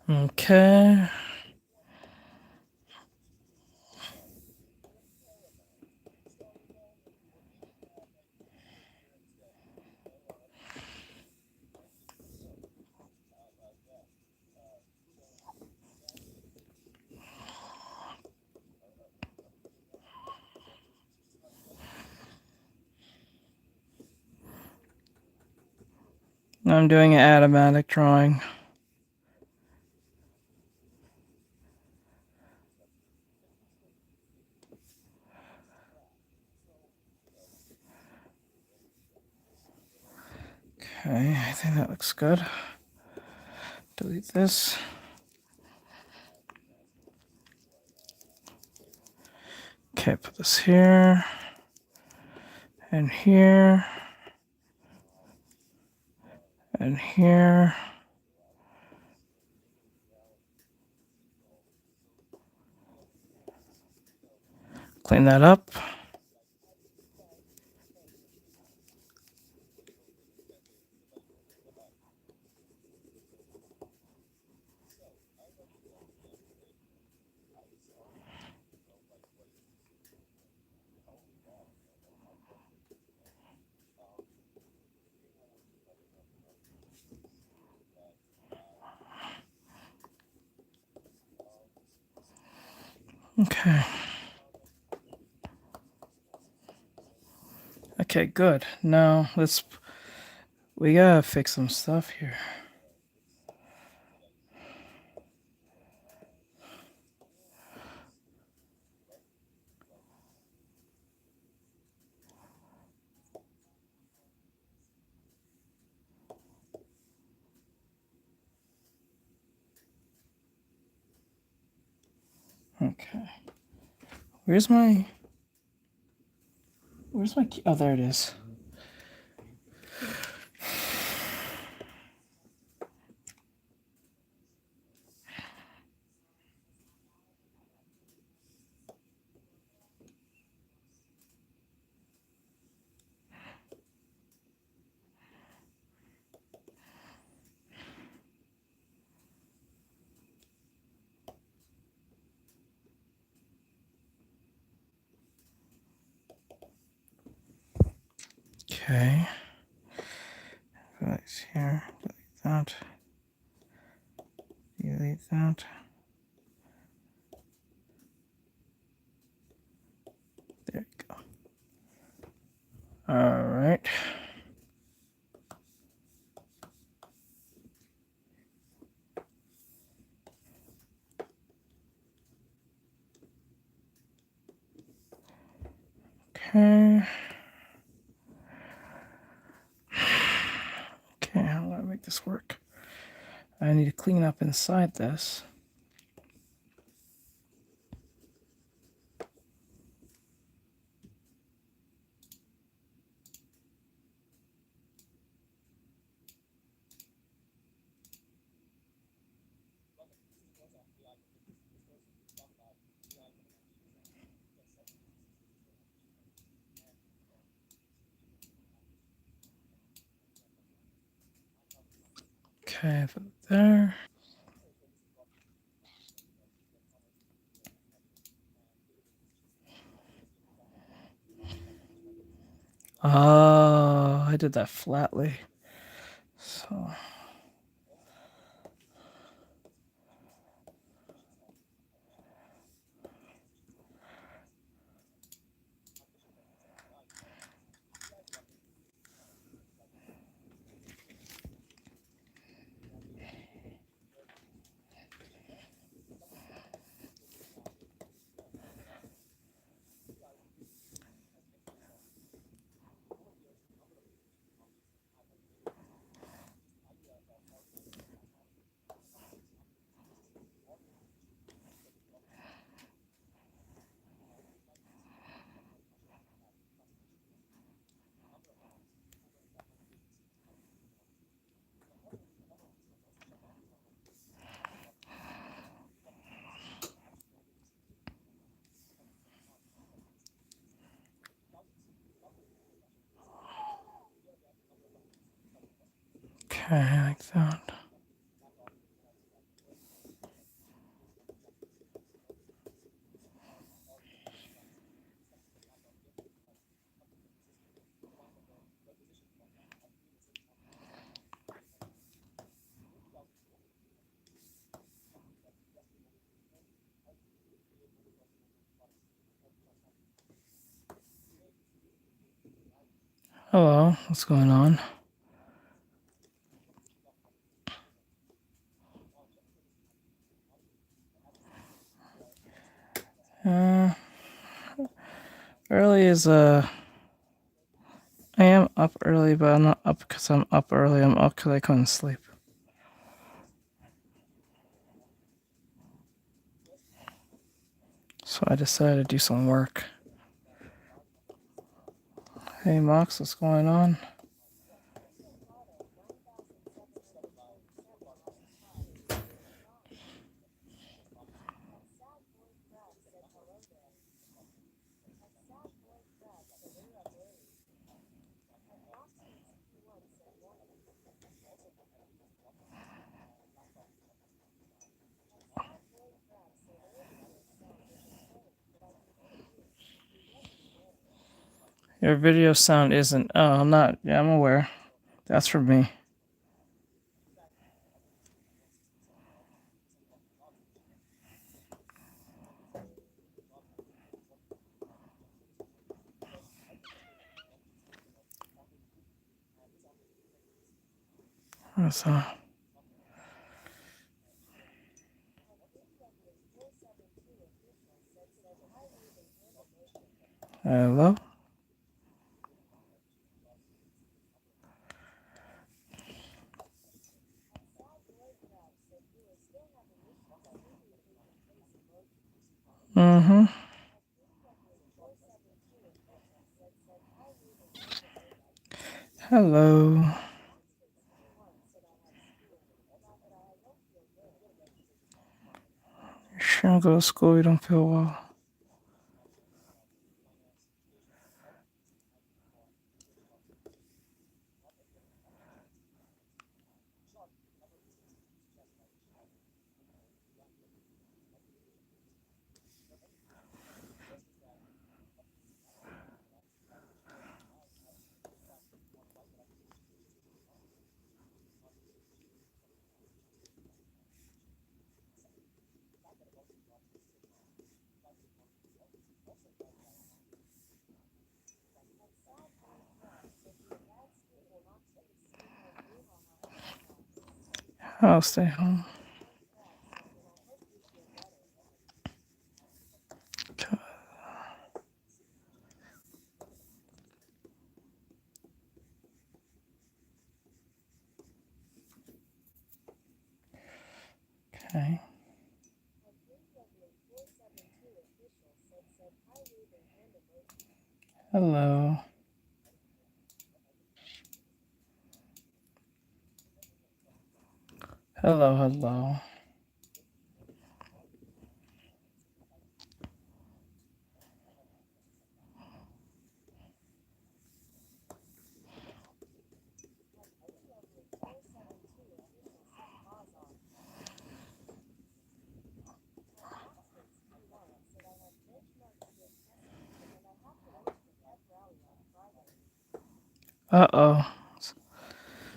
Okay. I'm doing an automatic drawing. Okay, I think that looks good. Delete this. Okay, put this here and here and here. Clean that up. Okay. Okay, good. Now we gotta fix some stuff here. Okay. Where's my key? Oh, there it is. Okay. Right here. Delete that. Delete that. There you go. All right. Okay. Okay, how do I make this work? I need to clean up inside this. Okay, put it there. Oh, I did that flatly. So. Okay, like that. Hello, what's going on? Early is I am up early, but I'm not up because I'm up early. I'm up because I couldn't sleep. So I decided to do some work. Hey Mox, what's going on? Your video sound isn't. Oh, I'm not. Yeah, I'm aware. That's for me. What's hello? Mm-hmm. Hello. You shouldn't go to school. You don't feel well. I'll stay home. Okay. Hello. Hello, hello. Uh-oh.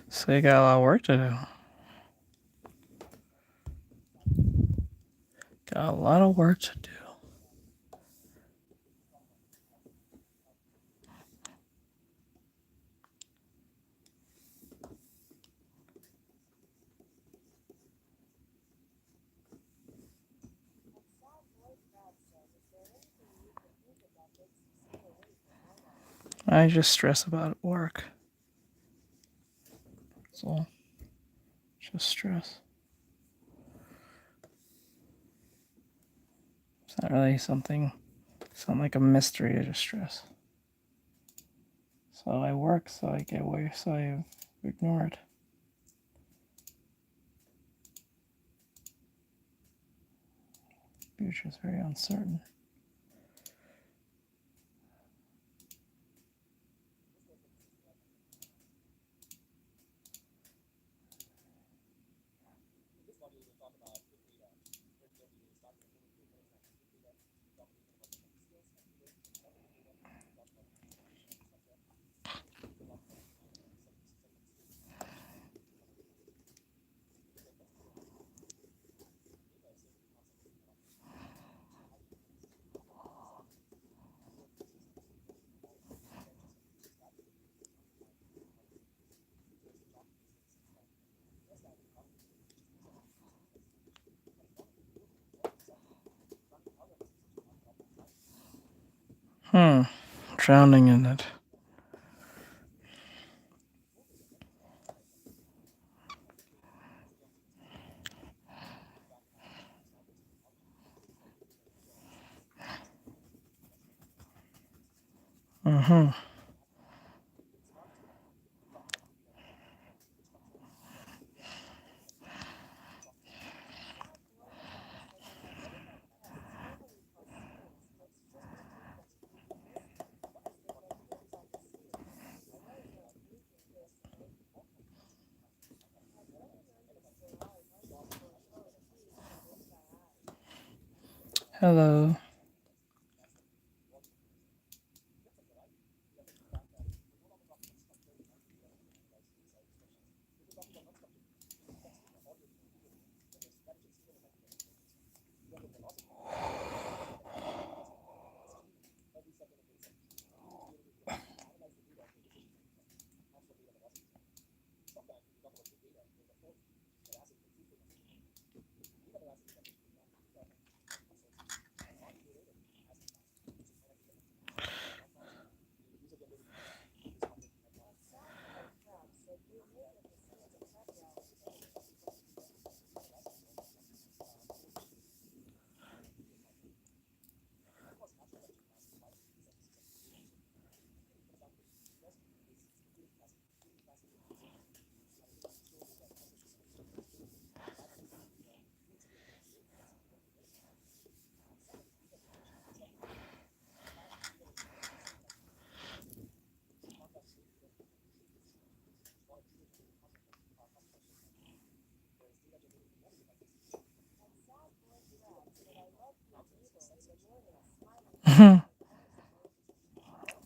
So you got a lot of work to do. Got a lot of work to do. I just stress about work. That's all. Just stress. It's not really something. It's not like a mystery. I just stress. So I work, so I get away, so I ignore it. Future is very uncertain. Drowning in it. Hello.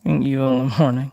Being evil in the morning.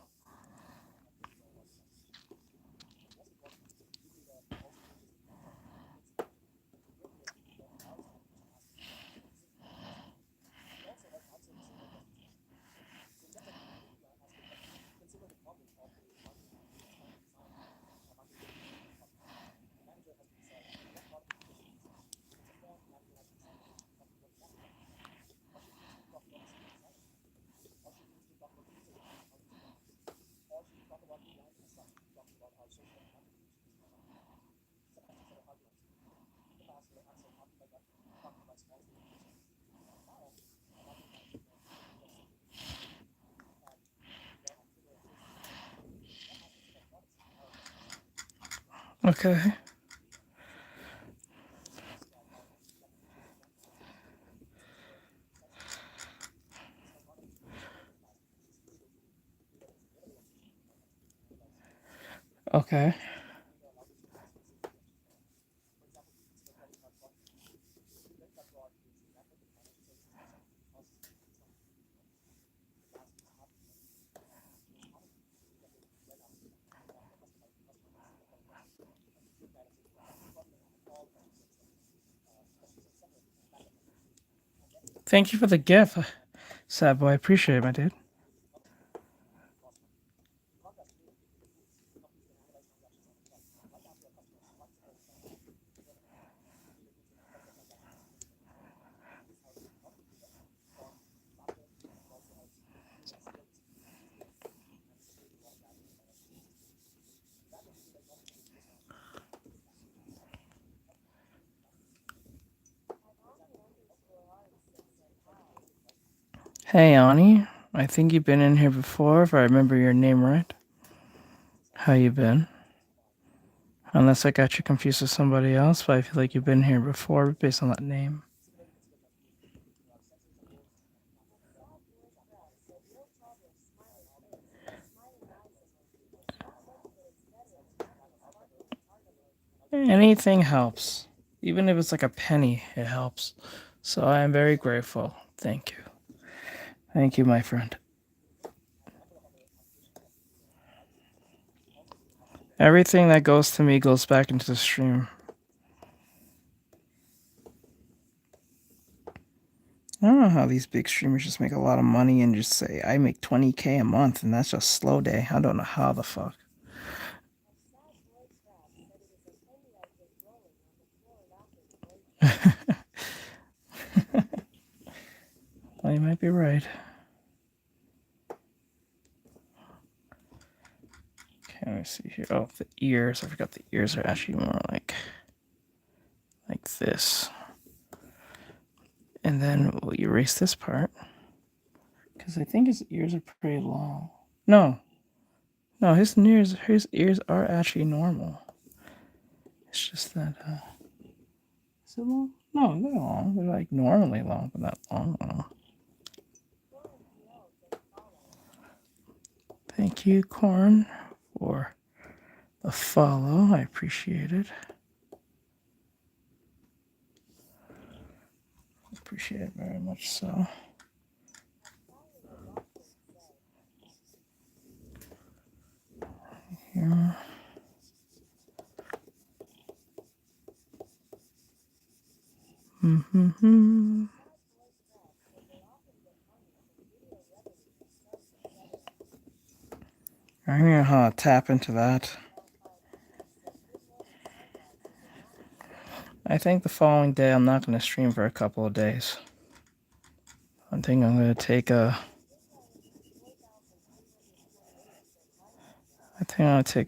Okay. Okay. Thank you for the gift, sad boy. I appreciate it, my dude. Hey, Ani. I think you've been in here before, if I remember your name right. How you been? Unless I got you confused with somebody else, but I feel like you've been here before based on that name. Anything helps. Even if it's like a penny, it helps. So I am very grateful. Thank you. Thank you, my friend. Everything that goes to me goes back into the stream. I don't know how these big streamers just make a lot of money and just say, I make 20K a month and that's just slow day. I don't know how the fuck. Well, you might be right. Let me see here. Oh, the ears. I forgot the ears are actually more like this. And then we'll erase this part. Because I think his ears are pretty long. No, his ears are actually normal. It's just that, is it long? No, they're long. They're like normally long, but not long. Thank you, Corn, for the follow. I appreciate it. Appreciate it very much so. Here. Mm-hmm. I'm gonna tap into that. I think the following day I'm not gonna stream for a couple of days. I think I'm gonna take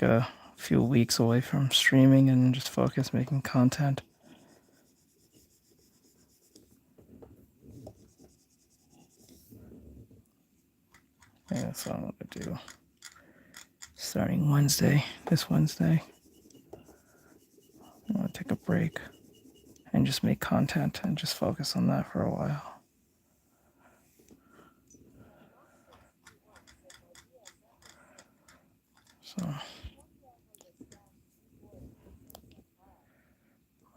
a few weeks away from streaming and just focus making content. Yeah, that's what I'm gonna do. Starting this Wednesday, I'm gonna take a break and just make content and just focus on that for a while. So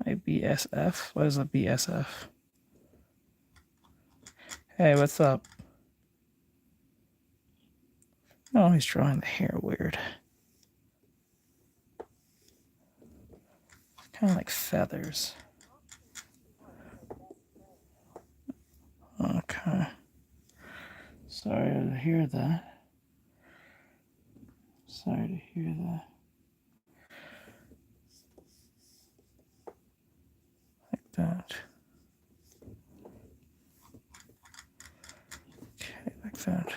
my BSF? What is a BSF? Hey, what's up? Oh, he's drawing the hair weird. Kind of like feathers. Okay. Sorry to hear that. Sorry to hear that. Like that. Okay, like that.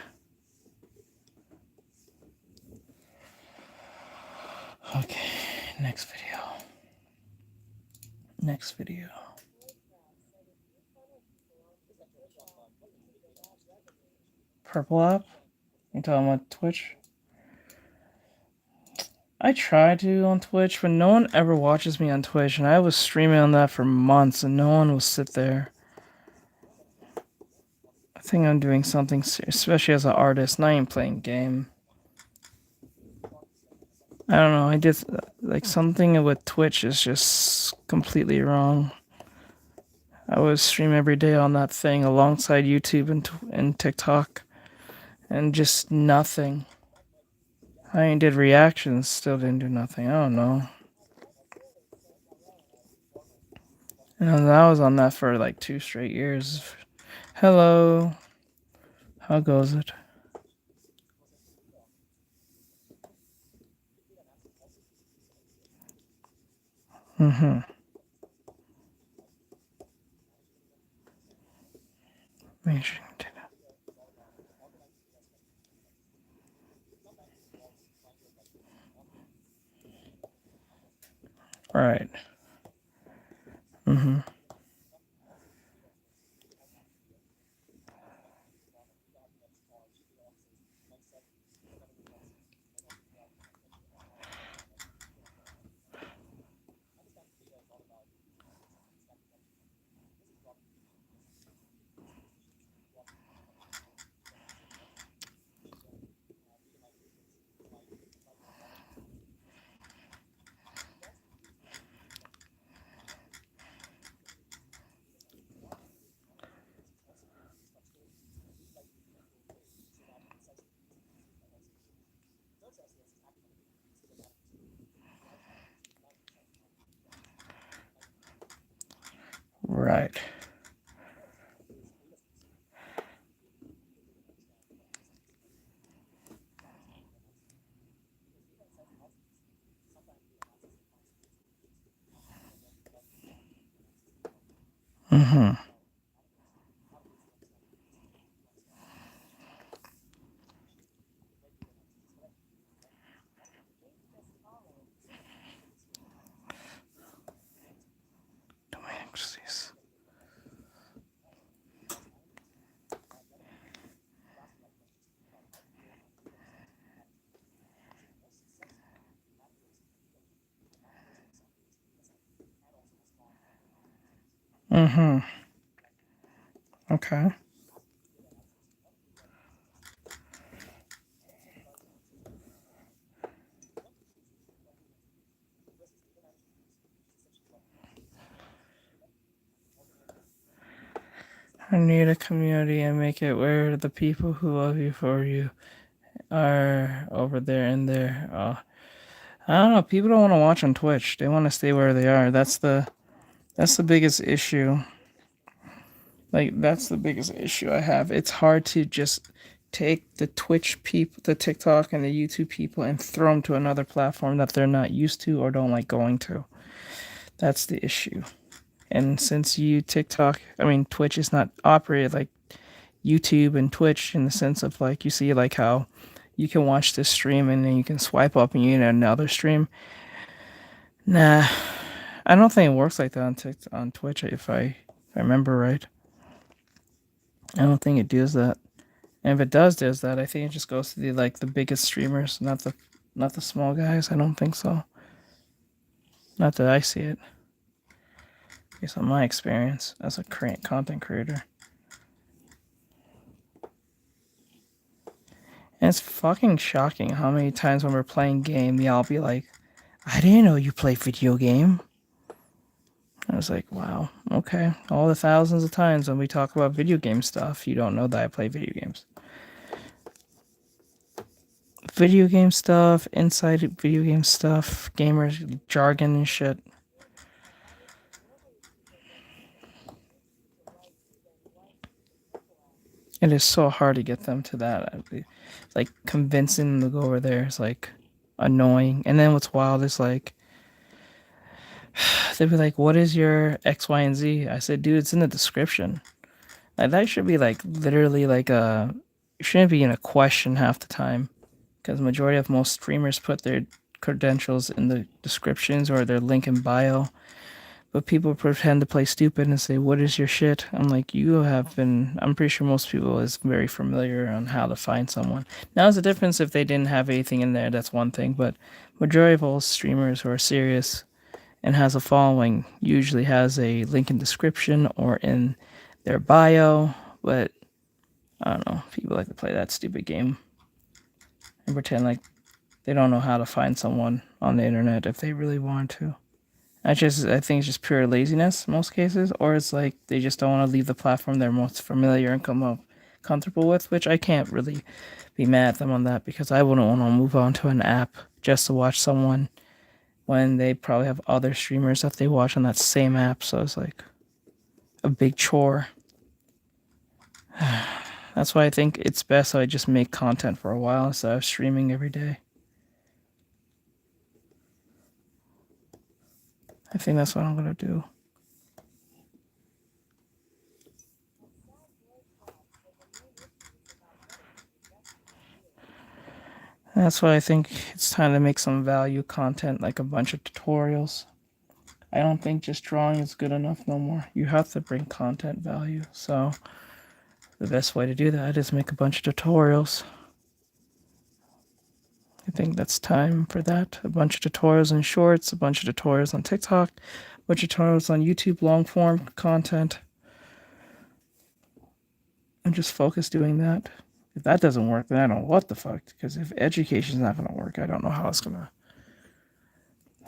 Okay, next video. Purple app? You talking about Twitch? I try to on Twitch, but no one ever watches me on Twitch, and I was streaming on that for months, and no one will sit there. I think I'm doing something serious, especially as an artist, not even playing game. I don't know, I did, like, something with Twitch is just completely wrong. I would stream every day on that thing alongside YouTube and TikTok, and just nothing. I did reactions, still didn't do nothing. I don't know. And I was on that for like 2 straight years. Hello. How goes it? Mm-hmm. Right. Mm-hmm. Right. Mm-hmm. Jeez. Mm-hmm. Okay. I need a community and make it where the people who love you for you are over there and there. I don't know. People don't want to watch on Twitch. They want to stay where they are. That's the biggest issue. Like that's the biggest issue I have. It's hard to just take the Twitch people, the TikTok and the YouTube people, and throw them to another platform that they're not used to or don't like going to. That's the issue. And since Twitch is not operated like YouTube and Twitch in the sense of like you see like how you can watch this stream and then you can swipe up and you get another stream. Nah, I don't think it works like that on Twitch if I remember right. I don't think it does that. And if it does that, I think it just goes to the biggest streamers, not the small guys. I don't think so. Not that I see it. Based on my experience as a content creator. And it's fucking shocking how many times when we're playing game, y'all be like, I didn't know you play video game. I was like, wow, okay. All the thousands of times when we talk about video game stuff, you don't know that I play video games. Video game stuff, inside video game stuff, gamers jargon and shit. It is so hard to get them to that. Like convincing them to go over there is like annoying. And then what's wild is like they'd be like, "What is your X, Y, and Z?" I said, "Dude, it's in the description." Like that should be like literally like a. It shouldn't be in a question half the time, because the majority of most streamers put their credentials in the descriptions or their link in bio. But people pretend to play stupid and say, "What is your shit?" I'm like, I'm pretty sure most people is very familiar on how to find someone. Now, there's a difference if they didn't have anything in there. That's one thing. But majority of all streamers who are serious and has a following usually has a link in description or in their bio. But I don't know. People like to play that stupid game and pretend like they don't know how to find someone on the internet if they really want to. I think it's just pure laziness in most cases, or it's like they just don't want to leave the platform they're most familiar and comfortable with, which I can't really be mad at them on that because I wouldn't want to move on to an app just to watch someone when they probably have other streamers that they watch on that same app. So it's like a big chore. That's why I think it's best I just make content for a while instead of streaming every day. I think that's what I'm going to do. That's why I think it's time to make some value content, like a bunch of tutorials. I don't think just drawing is good enough no more. You have to bring content value. So the best way to do that is make a bunch of tutorials. I think that's time for that. A bunch of tutorials in shorts, a bunch of tutorials on TikTok, a bunch of tutorials on YouTube long form content. And just focus doing that. If that doesn't work, then I don't know what the fuck. Because if education's not going to work, I don't know how it's going to.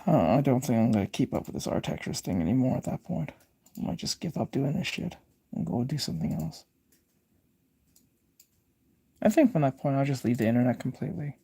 I don't think I'm going to keep up with this Artextric thing anymore at that point. I might just give up doing this shit and go do something else. I think from that point, I'll just leave the internet completely.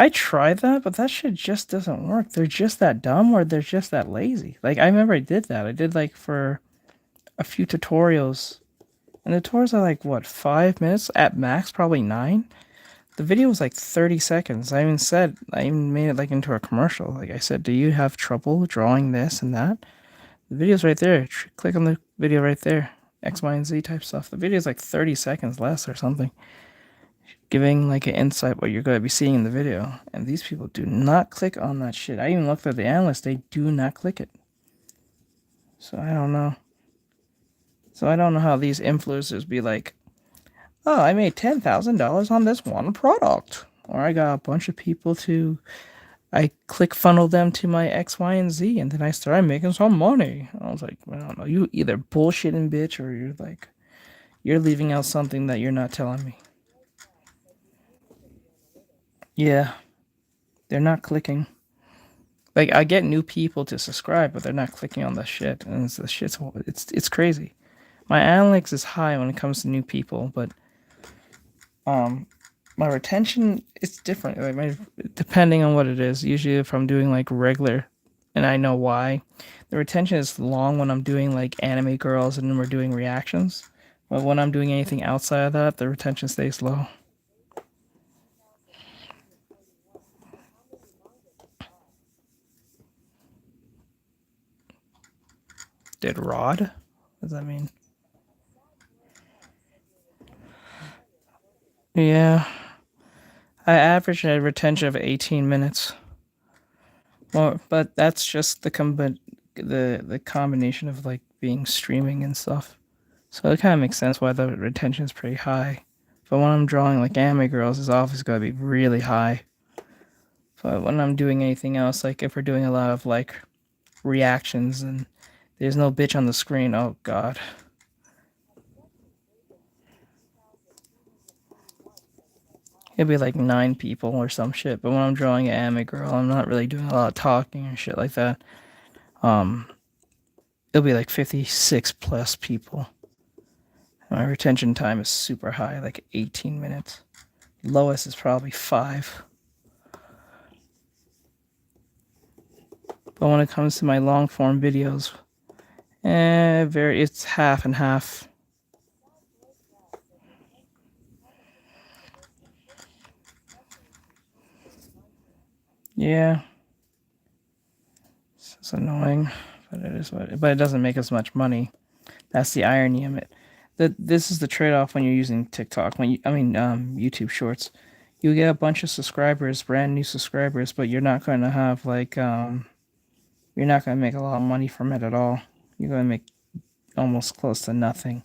I tried that, but that shit just doesn't work. They're just that dumb or they're just that lazy. Like, I remember I did that. I did like for a few tutorials. And the tutorials are like, what, 5 minutes? At max, probably 9. The video was like 30 seconds. I even made it like into a commercial. Like I said, do you have trouble drawing this and that? The video's right there. Click on the video right there. X, Y, and Z type stuff. The video's like 30 seconds less or something. Giving like an insight what you're going to be seeing in the video. And these people do not click on that shit. I even looked at the analysts. They do not click it. So I don't know. How these influencers be like, oh, I made $10,000 on this one product. Or I got a bunch of people I click funnel them to my X, Y, and Z, and then I started making some money. I was like, I don't know. You either bullshitting bitch or you're leaving out something that you're not telling me. Yeah, they're not clicking. Like I get new people to subscribe, but they're not clicking on the shit, and it's crazy. My analytics is high when it comes to new people, but my retention is different. Like depending on what it is. Usually, if I'm doing like regular, and I know why, the retention is long when I'm doing like anime girls and we're doing reactions. But when I'm doing anything outside of that, the retention stays low. Did Rod? What does that mean? Yeah, I average a retention of 18 minutes. Well, but that's just the combination of like being streaming and stuff. So it kind of makes sense why the retention is pretty high. But when I'm drawing like anime girls, it's always got to be really high. But when I'm doing anything else, like if we're doing a lot of like reactions and there's no bitch on the screen, oh god. It'd be like 9 people or some shit. But when I'm drawing an anime girl, I'm not really doing a lot of talking or shit like that. It'll be like 56 plus people. My retention time is super high, like 18 minutes. Lowest is probably 5. But when it comes to my long form videos, it's half and half. Yeah, it's annoying, but it doesn't make as much money. That's the irony of it. This is the trade-off when you're using TikTok. YouTube Shorts, you get a bunch of subscribers, brand new subscribers, but you're not going to have like you're not going to make a lot of money from it at all. You're going to make almost close to nothing.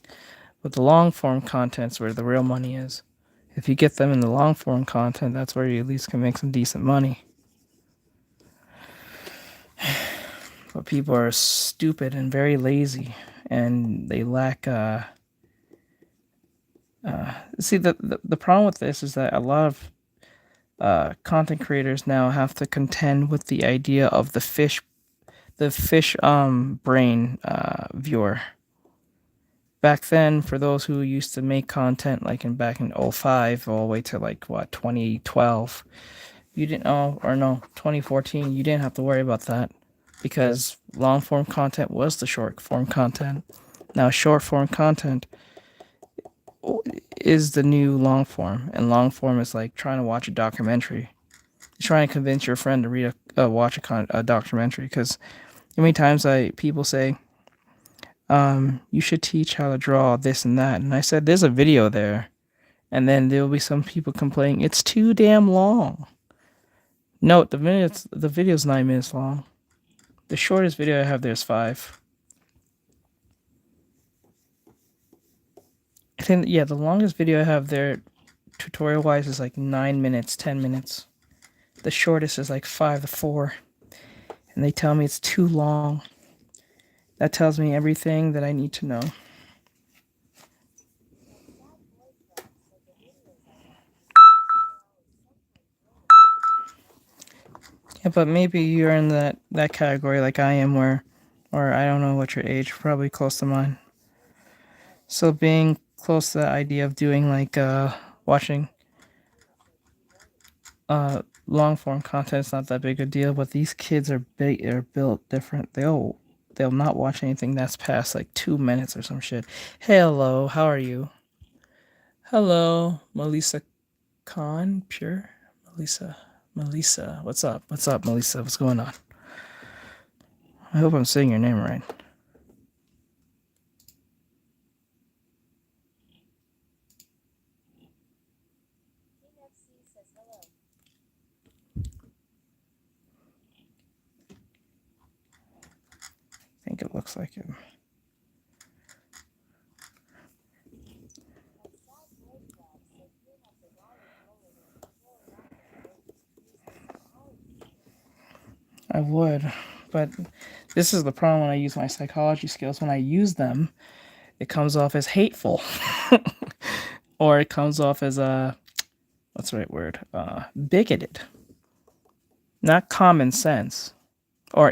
But the long form content's where the real money is. If you get them in the long form content, that's where you at least can make some decent money. But people are stupid and very lazy, and they lack. See, the problem with this is that a lot of content creators now have to contend with the idea of the fish brain viewer. Back then, for those who used to make content like back in 05 all the way to like what 2012, you didn't know, or no, 2014, you didn't have to worry about that because long form content was the short form content. Now short form content is the new long form, and long form is like trying to watch a documentary. You're trying to convince your friend to watch a documentary, because many times people say, you should teach how to draw this and that, and I said there's a video there, and then there will be some people complaining it's too damn long. Note the video's 9 minutes long. The shortest video I have there is 5. I think, yeah, the longest video I have there, tutorial wise, is like 9 minutes, 10 minutes. The shortest is like 5 to 4. And they tell me it's too long. That tells me everything that I need to know. Yeah, but maybe you're in that category like I am, or I don't know what your age, probably close to mine. So being close to the idea of doing like watching long form content's not that big a deal, but these kids are built different. They'll not watch anything that's past like 2 minutes or some shit. Hello, how are you? Hello, Melissa Khan, pure Melissa. What's up? What's up, Melissa? What's going on? I hope I'm saying your name right. I think it looks like it. I would, but this is the problem when I use my psychology skills. When I use them, it comes off as hateful, or it comes off as what's the right word? Bigoted, not common sense, or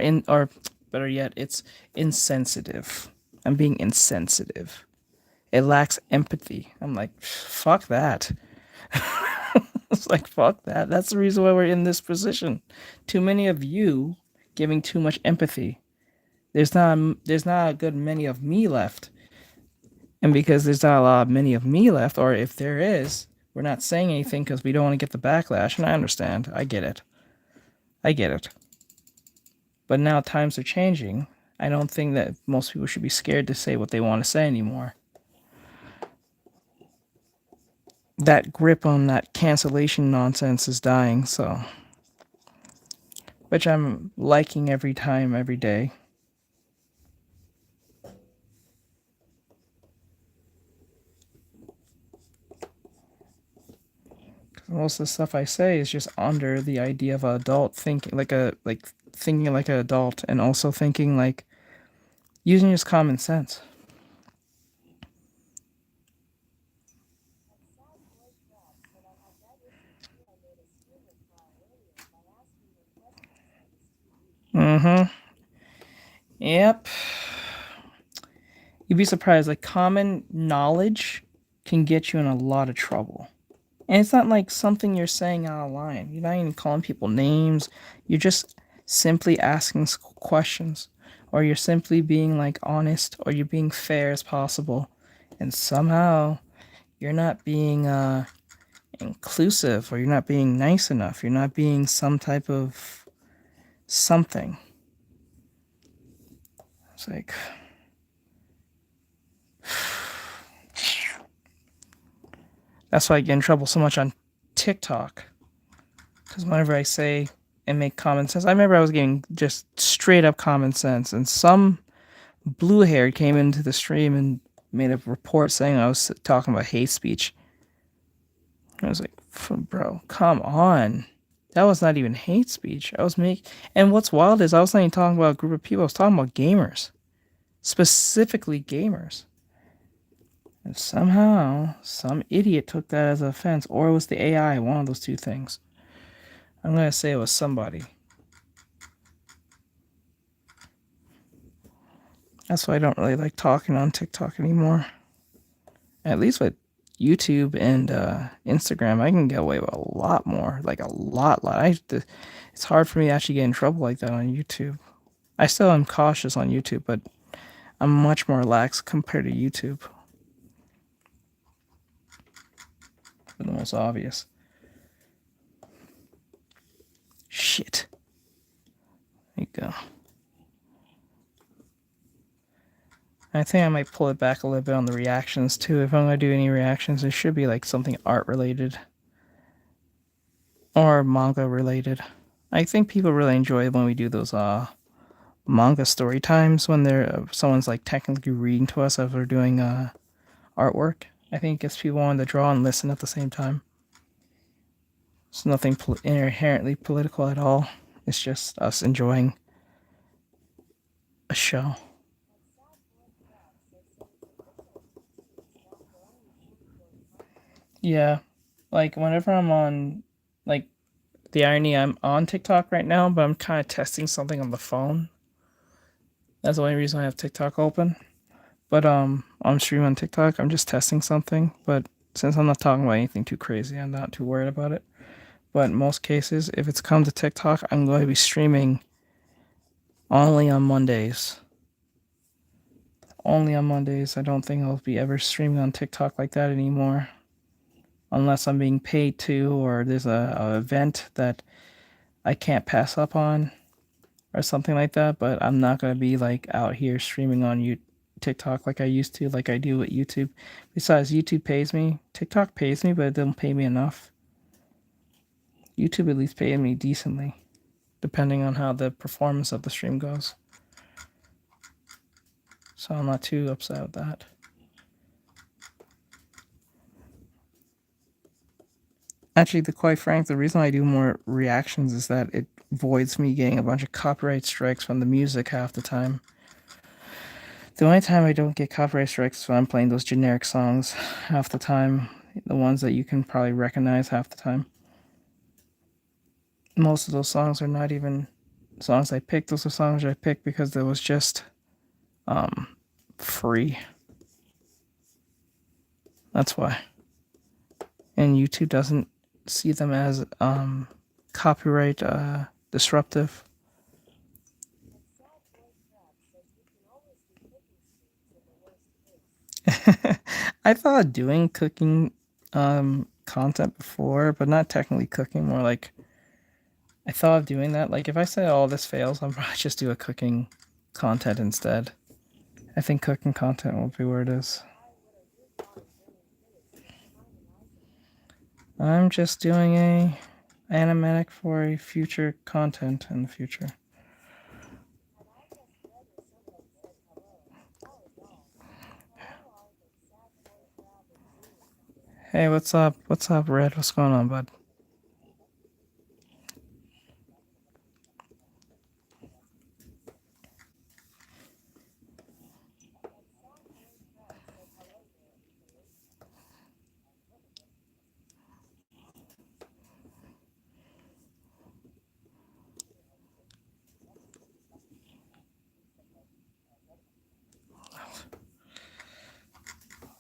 better yet, it's insensitive. I'm being insensitive. It lacks empathy. I'm like, fuck that. It's like, fuck that. That's the reason why we're in this position. Too many of you giving too much empathy. There's not a good many of me left. And because there's not a lot of many of me left, or if there is, we're not saying anything because we don't want to get the backlash. And I understand. I get it. But now times are changing. I don't think that most people should be scared to say what they want to say anymore. That grip on that cancellation nonsense is dying, so. Which I'm liking every time, every day. Most of the stuff I say is just under the idea of an adult thinking thinking like an adult, and also thinking like using just common sense. Mm-hmm. Yep. You'd be surprised. Like, common knowledge can get you in a lot of trouble. And it's not like something you're saying out of line. You're not even calling people names. You're just simply asking questions. Or you're simply being like honest, or you're being fair as possible. And somehow you're not being inclusive, or you're not being nice enough. You're not being some type of something. It's like, that's why I get in trouble so much on TikTok. Because whenever I say and make common sense, I remember I was getting just straight up common sense, and some blue haired came into the stream and made a report saying I was talking about hate speech. I was like, bro, come on. That was not even hate speech. And what's wild is I was not even talking about a group of people. I was talking about gamers. Specifically gamers. And somehow, some idiot took that as an offense, or it was the AI, one of those two things. I'm going to say it was somebody. That's why I don't really like talking on TikTok anymore. At least with YouTube and Instagram, I can get away with a lot more. Like a lot. It's hard for me to actually get in trouble like that on YouTube. I still am cautious on YouTube, but I'm much more lax compared to YouTube. For the most obvious. Shit. There you go. I think I might pull it back a little bit on the reactions too. If I'm going to do any reactions, it should be like something art related. Or manga related. I think people really enjoy when we do those manga story times when someone's like technically reading to us as we're doing artwork. I think it gets people on to draw and listen at the same time. It's nothing inherently political at all. It's just us enjoying a show. Yeah, like whenever I'm on, like, the irony, I'm on TikTok right now, but I'm kind of testing something on the phone. That's the only reason I have TikTok open. But I'm streaming on TikTok. I'm just testing something. But since I'm not talking about anything too crazy, I'm not too worried about it. but in most cases, if it's come to TikTok, I'm going to be streaming only on Mondays. Only on Mondays. I don't think I'll be ever streaming on TikTok like that anymore. Unless I'm being paid to, or there's a event that I can't pass up on, or something like that. But I'm not going to be like out here streaming on TikTok like I used to, like I do with YouTube. Besides, YouTube pays me. TikTok pays me, but it doesn't pay me enough. YouTube at least pays me decently, depending on how the performance of the stream goes. So I'm not too upset with that. Actually, to quite frank, the reason I do more reactions is that it avoids me getting a bunch of copyright strikes from the music half the time. The only time I don't get copyright strikes is when I'm playing those generic songs half the time. The ones that you can probably recognize half the time. Most of those songs are not even songs I picked. Those are songs I picked because it was just free. That's why. And YouTube doesn't see them as copyright disruptive. I thought of doing cooking content before, but not technically cooking, more like I thought of doing that. Like if I say all this fails, I'll probably just do a cooking content instead. I think cooking content will be where it is. I'm just doing a animatic for a future content in the future. Hey, what's up? What's up, Red? What's going on, bud?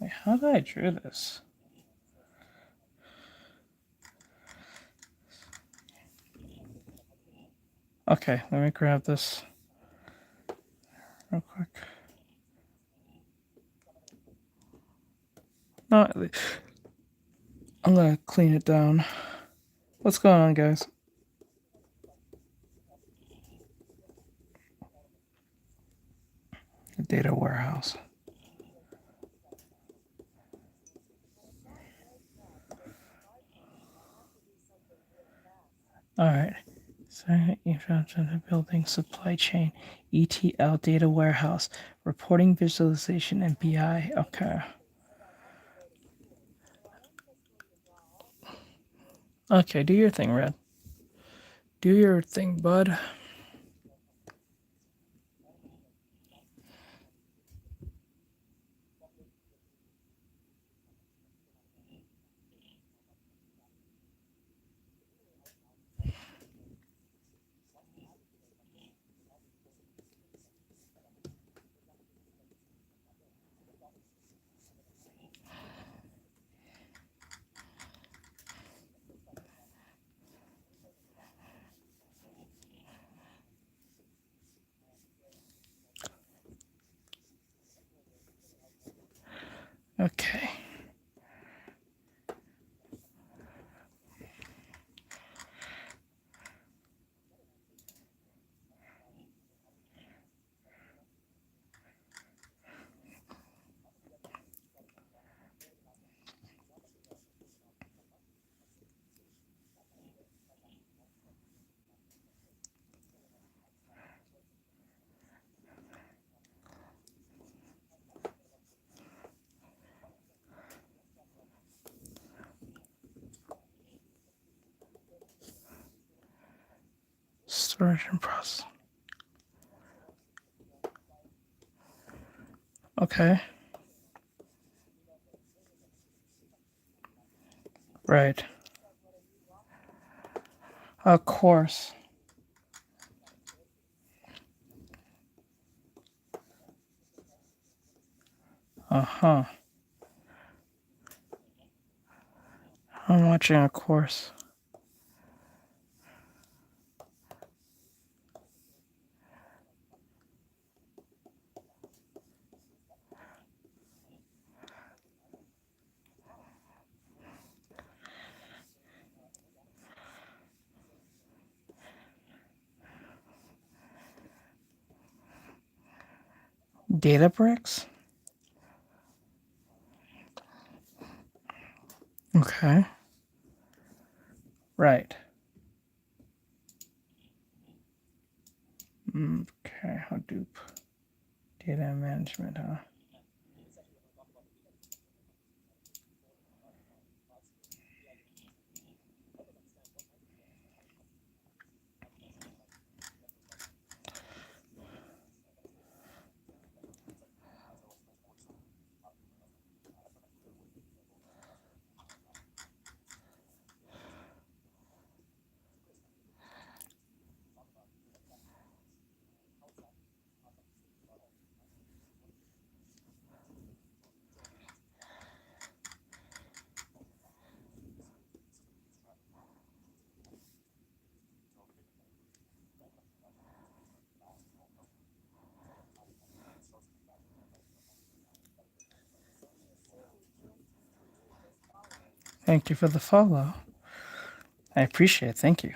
Wait, how did I draw this? Okay, let me grab this real quick. No, I'm gonna clean it down. What's going on, guys? The data warehouse. All right. So the building supply chain, ETL data warehouse, reporting visualization, and BI. Okay. Okay, do your thing, Red. Do your thing, bud. Okay. Storage and process. Okay. Right. Of course. Uh-huh. I'm watching a course. Data bricks? Okay. Right. Okay, Hadoop. Data management, huh? Thank you for the follow. I appreciate it. Thank you.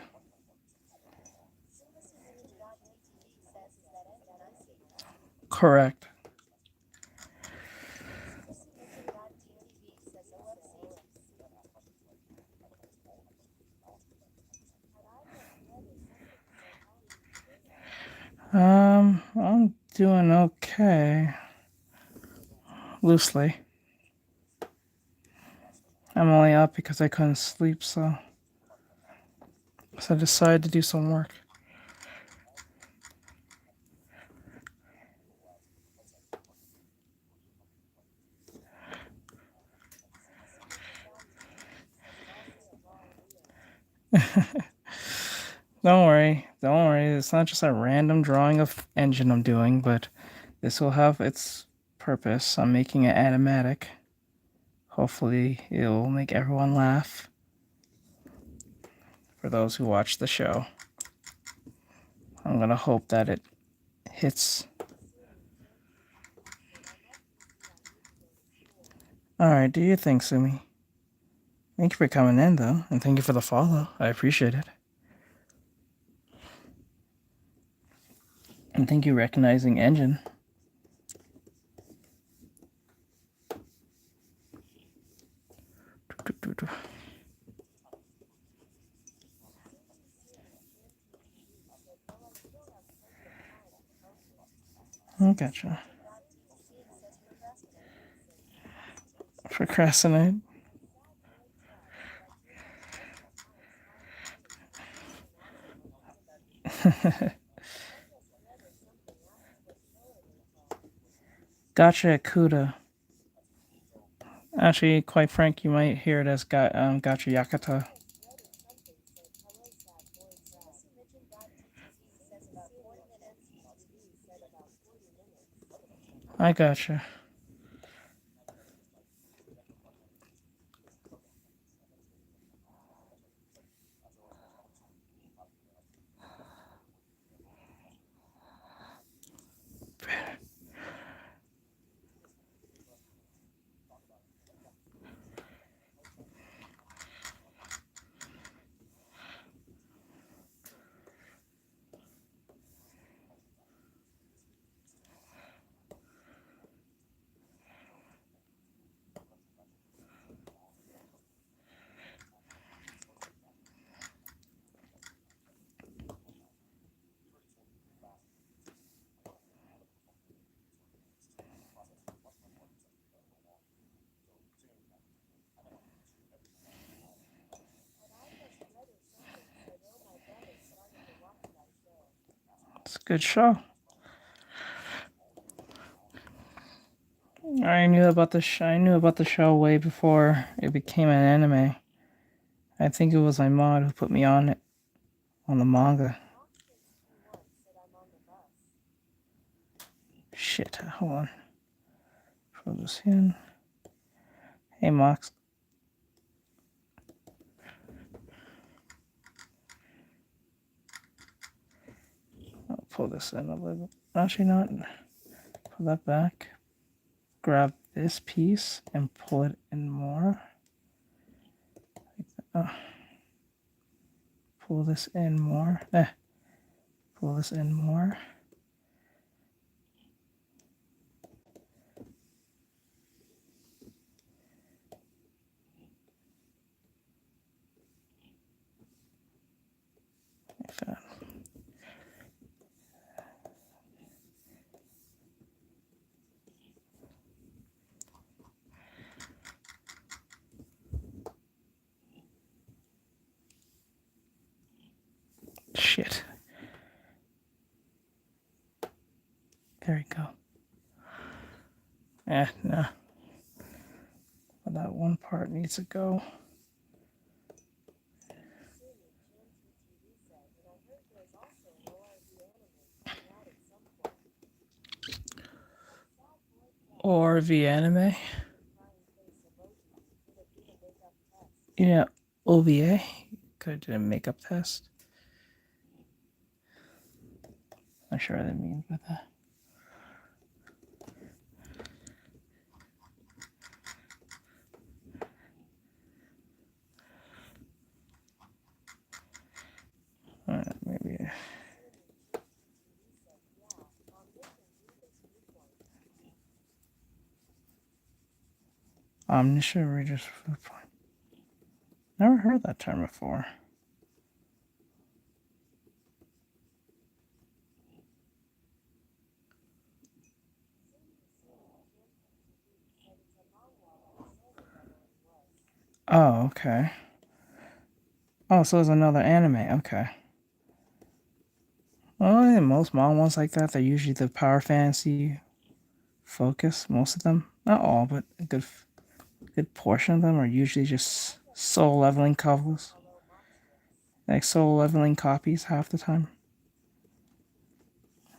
Correct. I'm doing okay. Loosely. I'm only up because I couldn't sleep, so I decided to do some work. Don't worry. Don't worry. It's not just a random drawing of engine I'm doing, but this will have its purpose. I'm making it animatic. Hopefully, it'll make everyone laugh. For those who watch the show, I'm going to hope that it hits. Alright, do your thing, Sumi. Thank you for coming in, though, and thank you for the follow. I appreciate it. And thank you recognizing engine. I gotcha. Procrastinate. Gotcha, Kuda. Actually, quite frank, you might hear it as Gotcha Yakata. I gotcha. It's a good show. I knew about the show way before it became an anime. I think it was my mod who put me on it, on the manga. Shit, hold on. Throw this in. Hey, Mox. I'll pull this in a little. Actually, not. Pull that back. Grab this piece and pull it in more. Pull this in more. Pull this in more. Shit. There we go. No. But that one part needs to go. Or V anime. Yeah, OVA. Could have did a makeup test. Not sure what that means, but maybe. Omniscient Reader's Food Point. Never heard that term before. Oh, okay. Oh, so it's another anime. Okay. Well, yeah, most manga ones like that, they're usually the power fantasy focus. Most of them, not all, but a good portion of them are usually just soul leveling covers. Like soul leveling copies half the time.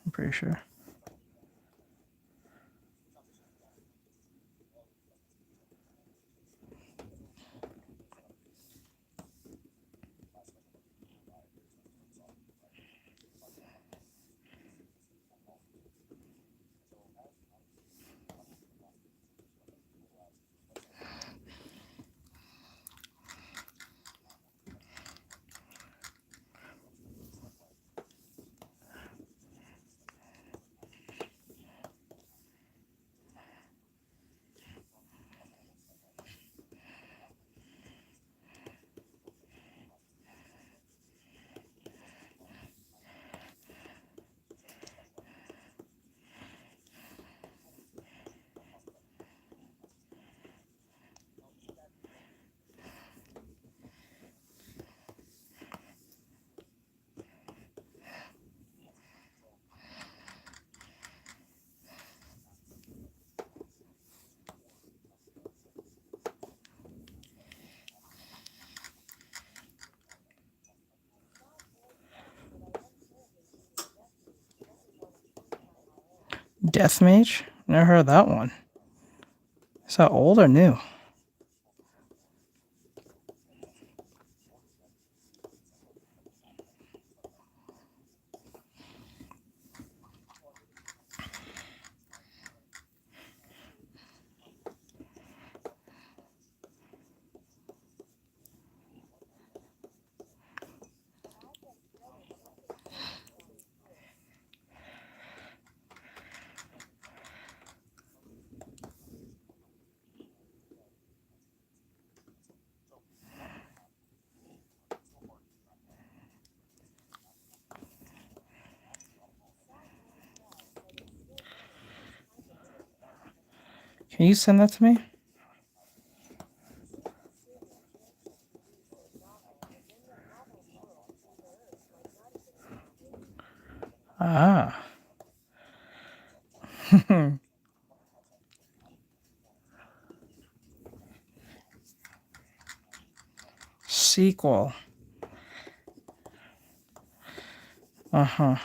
I'm pretty sure. Death Mage? Never heard of that one. Is that old or new? Can you send that to me? Ah. Sequel. Uh-huh.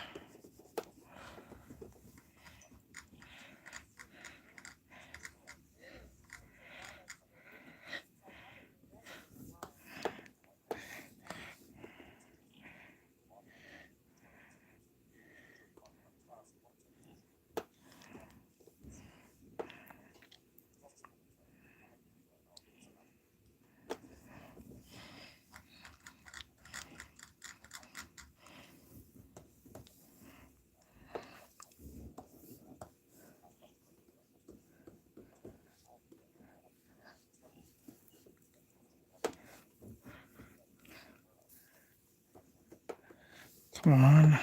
Come on.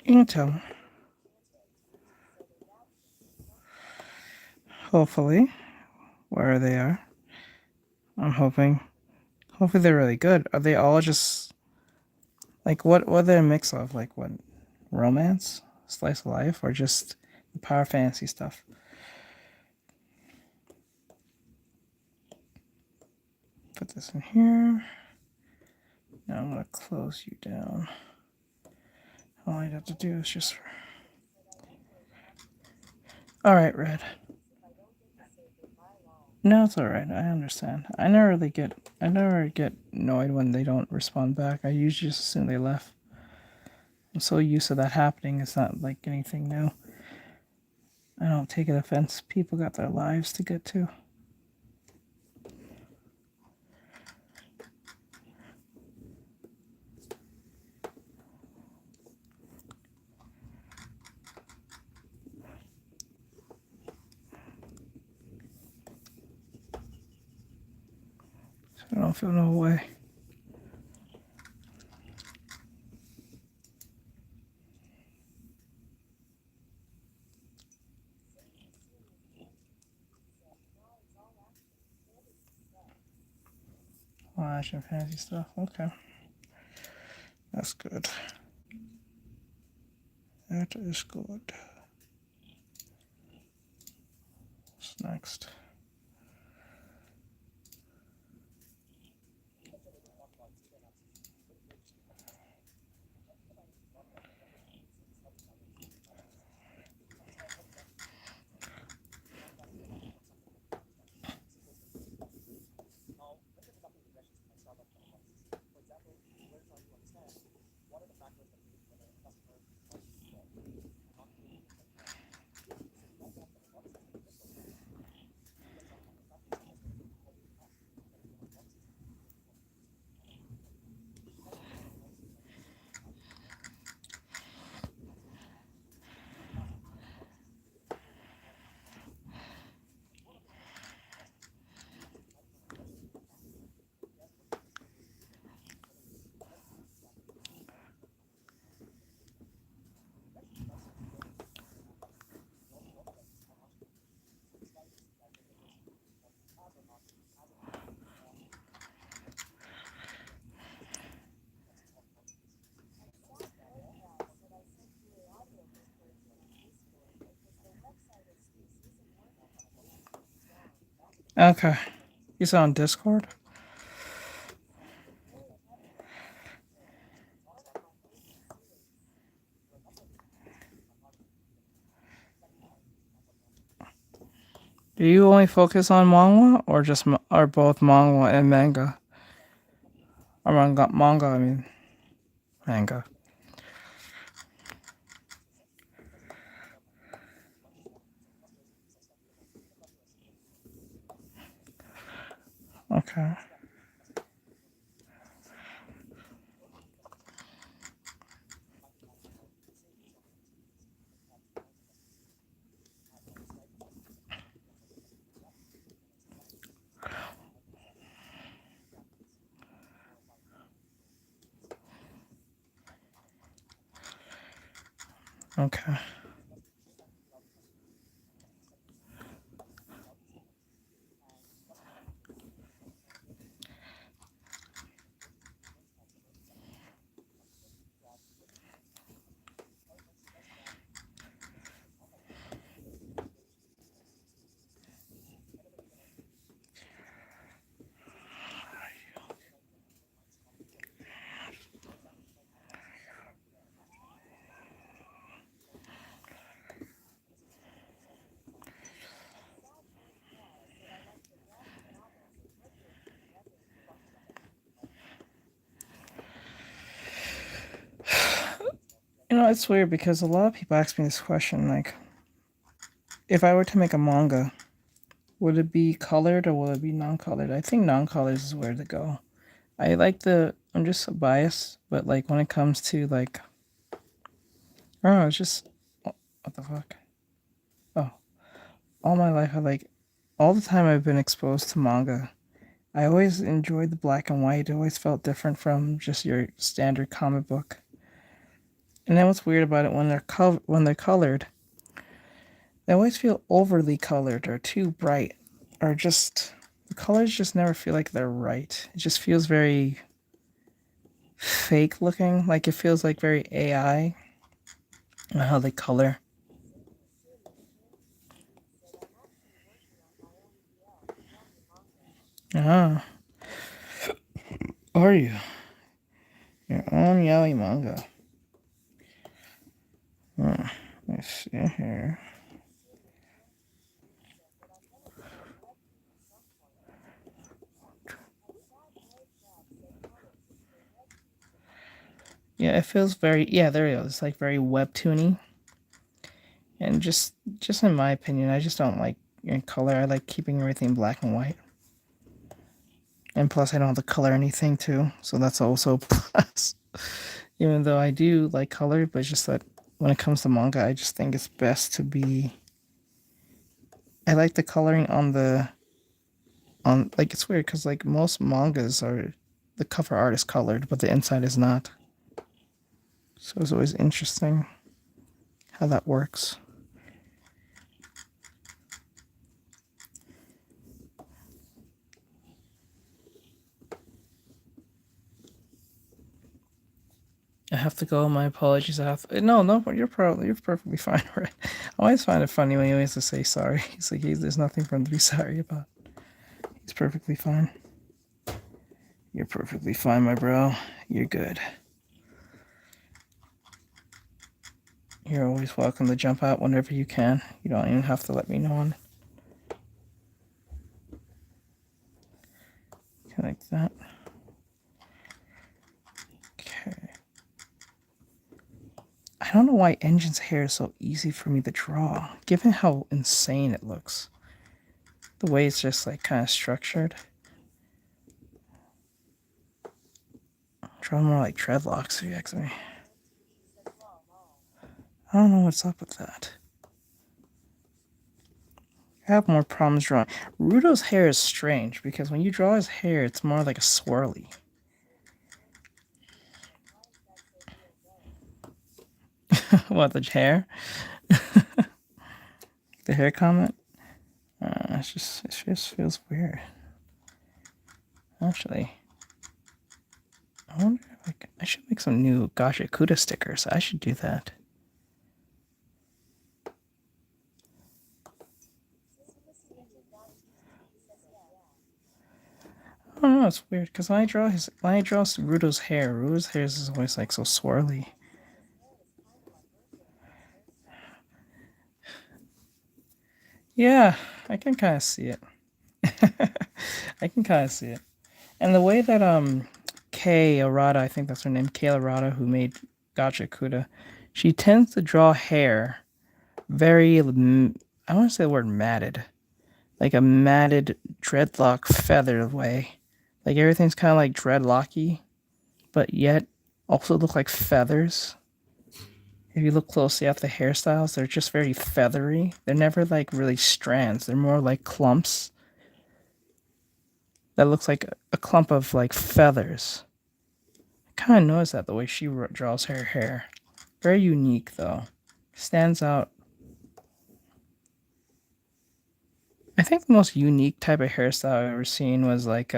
Intel. Hopefully, where they are. I'm hoping. Hopefully they're really good. Are they all just like what are they a mix of? Like what? Romance? Slice of life? Or just the power fantasy stuff? Put this in here. Now I'm gonna close you down. All I have to do is just. Alright, Red. No, it's alright. I understand. I never get annoyed when they don't respond back. I usually just assume they left. I'm so used to that happening, it's not like anything new. I don't take it offense. People got their lives to get to. So I don't feel no way. Oh, action fantasy stuff. Okay. That's good. That is good. What's next? Okay. He's on Discord? Do you only focus on manga or just or both manga and manga? Or manga, I mean manga. Okay. Okay. You know, it's weird because a lot of people ask me this question, like, if I were to make a manga, would it be colored or will it be non-colored? I think non-colored is where to go. I'm just biased, but like when it comes to like, I don't know, it's just, what the fuck? Oh, all my life, all the time I've been exposed to manga, I always enjoyed the black and white. It always felt different from just your standard comic book. And then what's weird about it when they're colored, they always feel overly colored or too bright, or just the colors just never feel like they're right. It just feels very fake looking, like it feels like very AI how they color. Ah, are you? Your own yaoi manga. Let's see here. Yeah, it feels very, yeah, there it is. It's like very webtoony. And just in my opinion, I just don't like in color. I like keeping everything black and white. And plus I don't have to color anything too. So that's also a plus. Even though I do like color, but it's just that when it comes to manga, I just think it's best to be, I like the coloring on the on like it's weird because like most mangas are the cover art is colored, but the inside is not. So it's always interesting how that works. I have to go. My apologies. I have to, no, you're perfectly fine. Right? I always find it funny when he always to say sorry. He's like, there's nothing for him to be sorry about. He's perfectly fine. You're perfectly fine, my bro. You're good. You're always welcome to jump out whenever you can. You don't even have to let me know. Like that. Okay. I don't know why Engine's hair is so easy for me to draw, given how insane it looks. The way it's just like kind of structured. Draw more like dreadlocks if you ask me. I don't know what's up with that. I have more problems drawing. Rudo's hair is strange because when you draw his hair, it's more like a swirly. What, the hair? The hair comment? It just feels weird. Actually, I wonder if I should make some new Gacha Kuda stickers. I should do that. I don't know. It's weird because when I draw Rudo's hair is always like so swirly. Yeah, I can kind of see it. I can kind of see it. And the way that Kay Arata, I think that's her name, Kay Arata, who made Gacha Kuda, she tends to draw hair very, I want to say the word matted, like a matted dreadlock feather way. Like everything's kind of like dreadlocky, but yet also look like feathers. If you look closely at the hairstyles, they're just very feathery. They're never like really strands. They're more like clumps. That looks like a clump of like feathers. I kind of noticed that the way she draws her hair. Very unique though. Stands out. I think the most unique type of hairstyle I've ever seen was like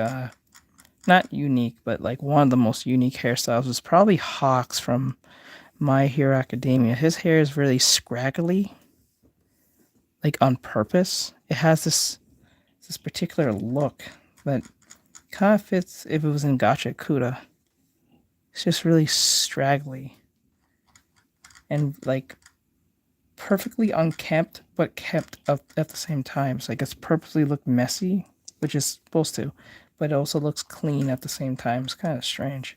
not unique, but like one of the most unique hairstyles was probably Hawks from My Hero Academia. His hair is really scraggly, like on purpose. It has this particular look that kind of fits if it was in Gacha Kuda. It's just really straggly and like perfectly unkempt, but kept up at the same time. It's like it's purposely look messy, which is supposed to, but it also looks clean at the same time. It's kind of strange.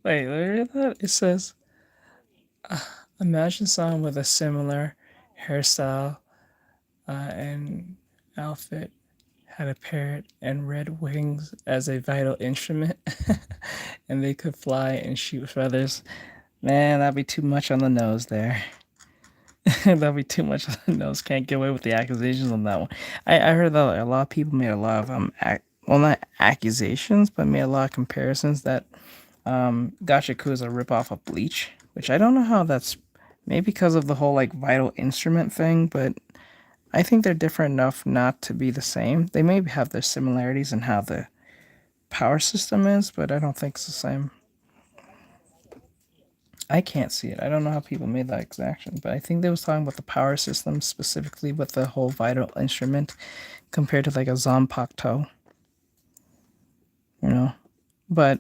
Wait, look at that. It says, imagine someone with a similar hairstyle and outfit had a parrot and red wings as a vital instrument, and they could fly and shoot feathers. Man, that'd be too much on the nose there. That'd be too much on the nose. Can't get away with the accusations on that one. I heard that a lot of people made a lot of well, not accusations, but made a lot of comparisons that Gachaku is a ripoff of Bleach, which I don't know how that's, maybe because of the whole like vital instrument thing, but I think they're different enough not to be the same. They may have their similarities in how the power system is, but I don't think it's the same. I can't see it. I don't know how people made that exaction, but I think they was talking about the power system specifically with the whole vital instrument compared to like a Zanpakuto, you know. But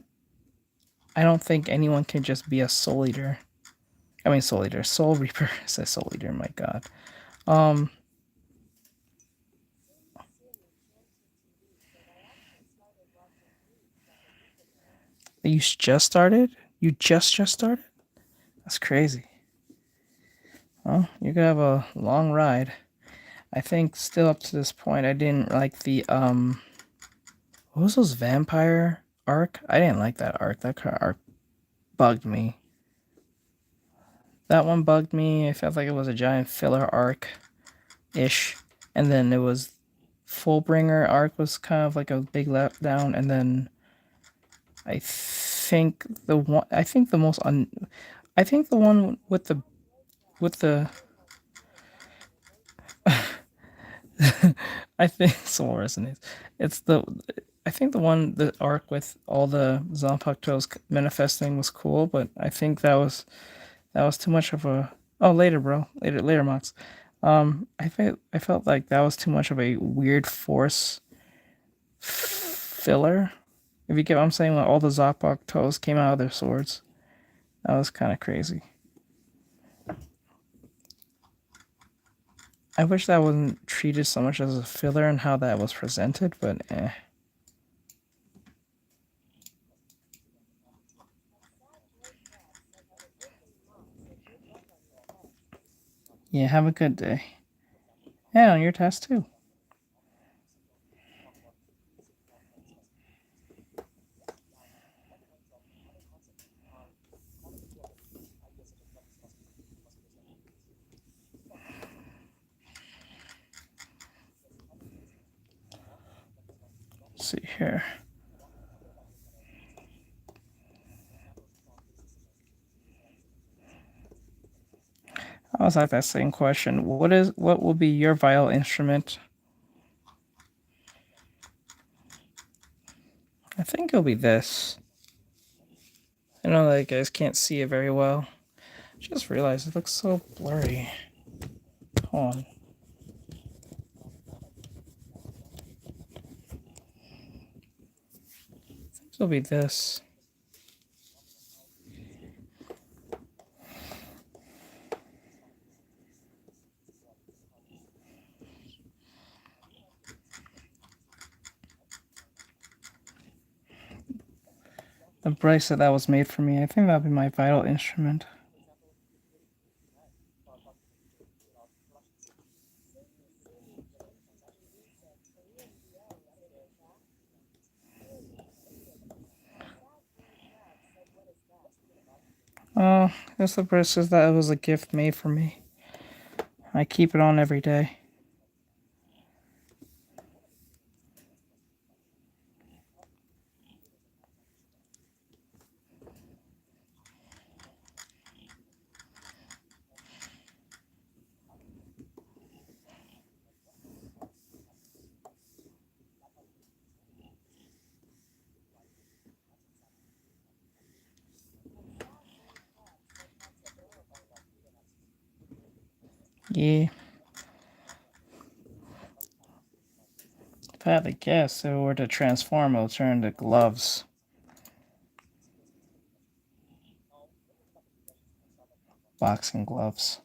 I don't think anyone can just be a Soul Eater. I mean Soul Eater, Soul Reaper. I said Soul Eater, my god. You just started? You just started? That's crazy. Well, you're gonna have a long ride. I think still up to this point, I didn't like the what was those vampire arc? I didn't like that arc. That kind of arc bugged me. That one bugged me. I felt like it was a giant filler arc ish. And then it was Fullbringer arc was kind of like a big letdown. And then I think the one I think the most I think the one with the I think Soul resonates. It's the I think the arc with all the Zanpakutos manifesting was cool, but I think that was too much of a, oh, later, bro, later Mox. I felt like that was too much of a weird force filler. If you get what I'm saying, when all the Zanpakutos came out of their swords, that was kind of crazy. I wish that wasn't treated so much as a filler and how that was presented, but eh. Yeah, have a good day. Yeah, on your test too. Let's see here. I was like that same question. What will be your vital instrument? I think it'll be this. I know that you guys can't see it very well. Just realized it looks so blurry. Hold on. I think it'll be this. The bracelet that was made for me. I think that'll be my vital instrument. Oh, that's the bracelet that was a gift made for me. I keep it on every day. Yeah. If I had to guess, if it were to transform, it'll turn into gloves. Boxing gloves.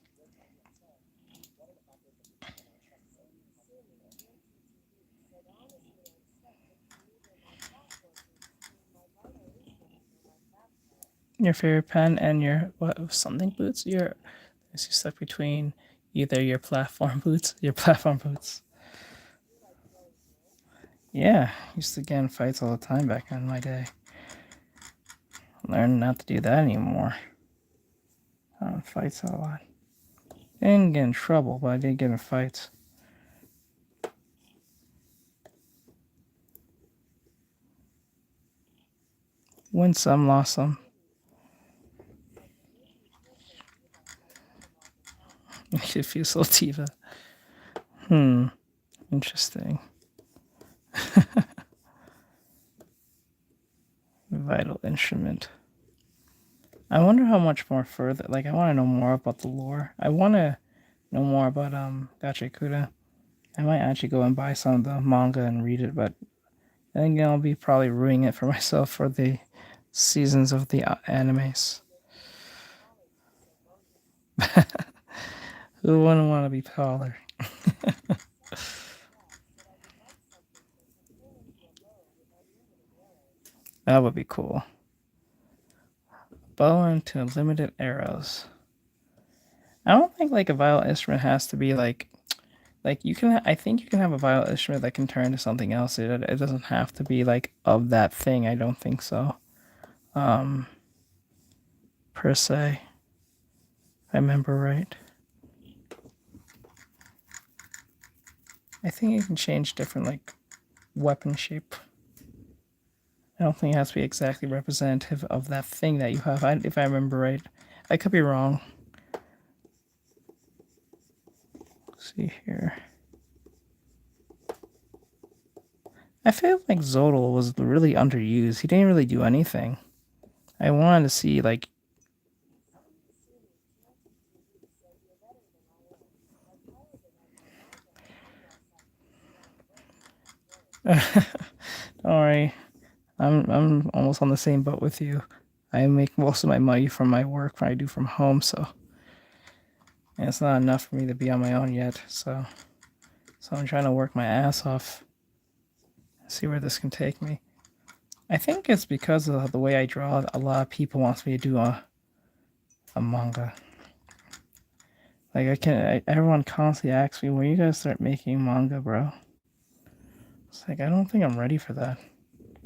Your favorite pen and your what something boots? You're stuck between either your platform boots, Yeah, used to get in fights all the time back in my day. Learned not to do that anymore. Fights a lot. Didn't get in trouble, but I did get in fights. Win some, lost some. Diffuse Sativa. Interesting. Vital instrument. I wonder how much more further. Like, I want to know more about the lore. I want to know more about Gacha Kuda. I might actually go and buy some of the manga and read it, but I think I'll be probably ruining it for myself for the seasons of the animes. Who wouldn't want to be taller? That would be cool. Bow into limited arrows. I don't think like a violin instrument has to be like you can. I think you can have a violin instrument that can turn into something else. It doesn't have to be like of that thing. I don't think so. Per se, if I remember right. I think you can change different like weapon shape. I don't think it has to be exactly representative of that thing that you have. If I remember right, I could be wrong. Let's see here. I feel like Zodal was really underused. He didn't really do anything. I wanted to see like. Don't worry, I'm almost on the same boat with you. I make most of my money from my work when I do from home, so and it's not enough for me to be on my own yet. So I'm trying to work my ass off. See where this can take me. I think it's because of the way I draw. A lot of people wants me to do a manga. Like everyone constantly asks me, when you guys start making manga, bro? It's like I don't think I'm ready for that.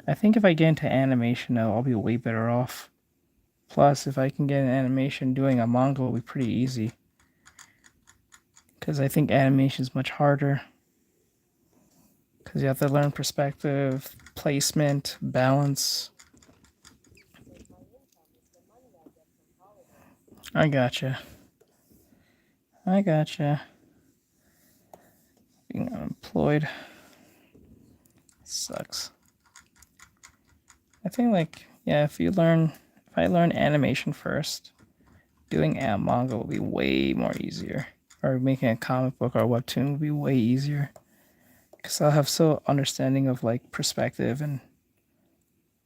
I think if I get into animation now, I'll be way better off. Plus, if I can get an animation, doing a manga will be pretty easy. Because I think animation is much harder. Because you have to learn perspective, placement, balance. I gotcha. Being unemployed sucks. I think like, yeah, if I learn animation first, doing manga will be way more easier. Or making a comic book or a webtoon will be way easier. Because I'll have so understanding of like perspective and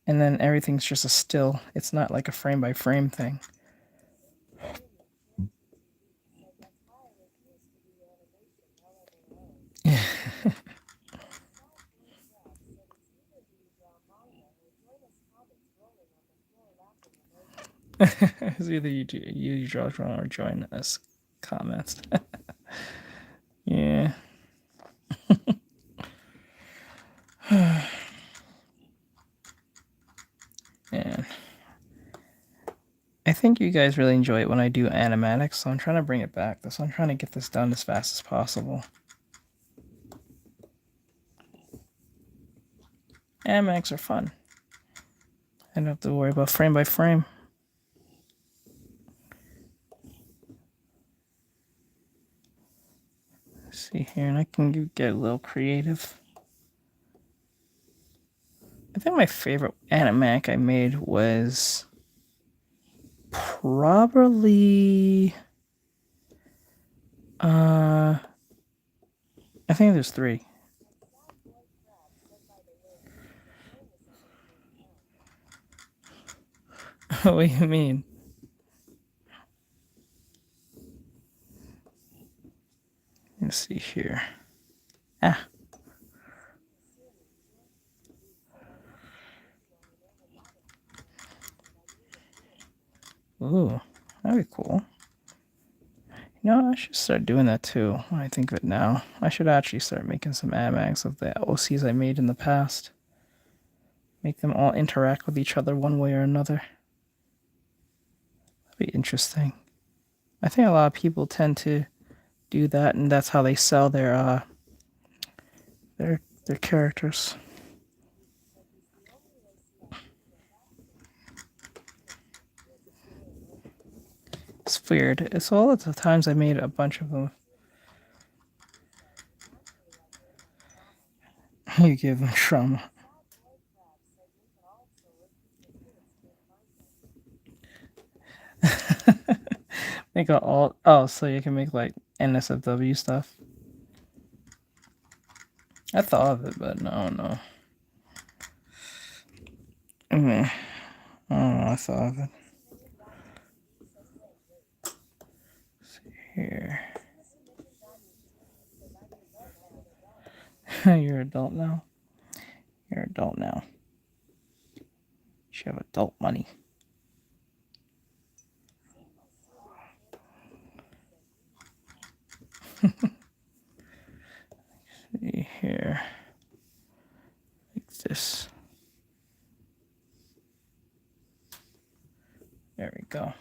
then everything's just a still. It's not like a frame by frame thing. It's either you draw or join us comments. Yeah. Man. I think you guys really enjoy it when I do animatics, so I'm trying to bring it back. So I'm trying to get this done as fast as possible. Animatics are fun. I don't have to worry about frame by frame. Let's see here, and I can get a little creative. I think my favorite animatic I made was probably I think there's 3. What do you mean? Let's see here. Ah. Ooh, that'd be cool. You know, I should start doing that too, when I think of it now. I should actually start making some AMAGs of the OCs I made in the past. Make them all interact with each other one way or another. That'd be interesting. I think a lot of people tend to do that, and that's how they sell their characters. It's weird. It's all of the times I made a bunch of them. You give them trauma. Make all. Oh, so you can make like NSFW stuff. I thought of it, but no. I don't know. I thought of it. Let's see here. You're an adult now. You're an adult now. You should have adult money. See here. Like this. There we go.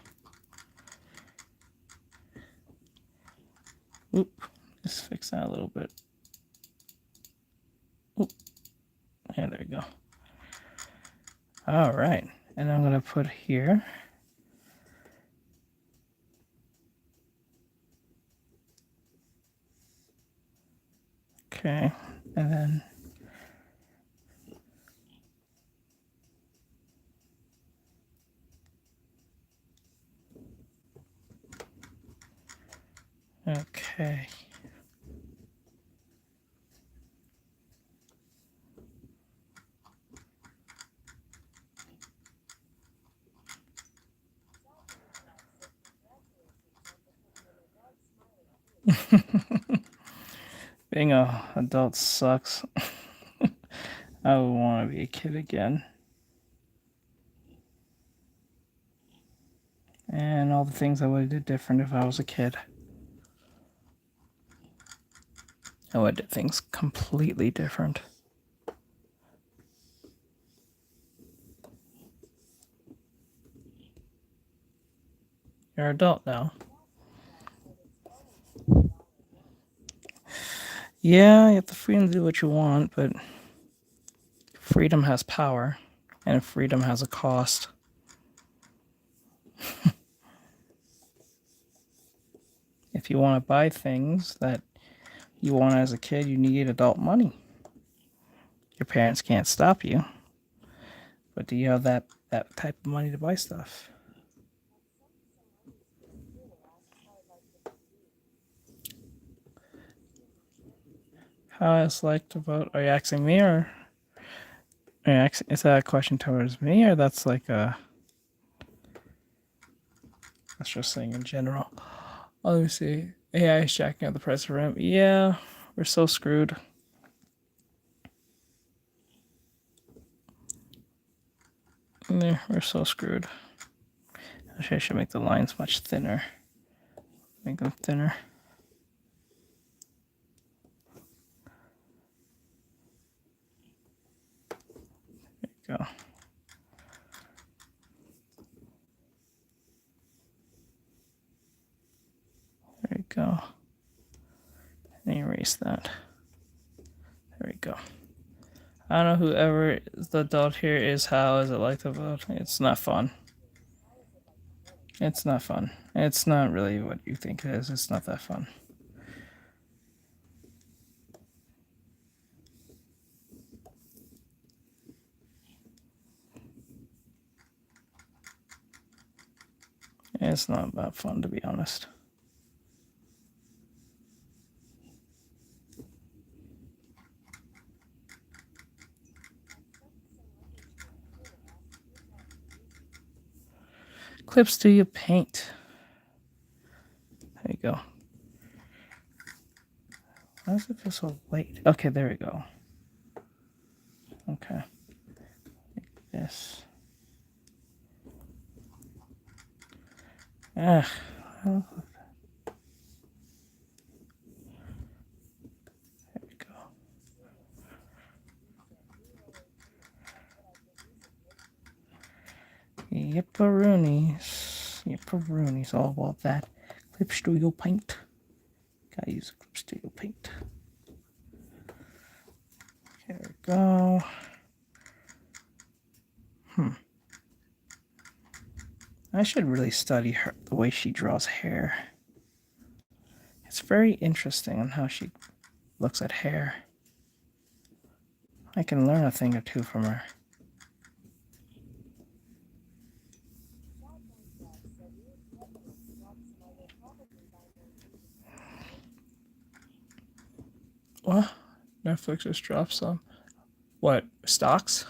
Oop. Just fix that a little bit. Oop. Yeah, there we go. All right. And I'm going to put here. Okay. And then okay. Being an adult sucks. I would want to be a kid again. And all the things I would have did different if I was a kid. I would have did things completely different. You're an adult now. Yeah, you have the freedom to do what you want, but freedom has power, and freedom has a cost. If you want to buy things that you want as a kid, you need adult money. Your parents can't stop you. But do you have that type of money to buy stuff? How I like to vote? Are you asking me, or is that a question towards me, or that's like a? That's just saying in general. Oh, let me see. AI is jacking up the price of rent. Yeah, we're so screwed. Yeah, we're so screwed. Actually, I should make the lines much thinner. Make them thinner. There you go. There you go. And erase that. There we go. I don't know whoever the adult here is. How is it like to vote? It's not fun. It's not fun. It's not really what you think it is. It's not that fun. It's not that fun, to be honest. Clips do you paint? There you go. Why does it feel so late? Okay, there we go. Okay. Like this. Ugh. Well, there we go. Yipperoonies. Yipperoonies. All about that. Clip Studio Paint. Gotta use Clip Studio Paint. There we go. I should really study her, the way she draws hair. It's very interesting on how she looks at hair. I can learn a thing or two from her. What? Netflix just dropped some. What? Stocks?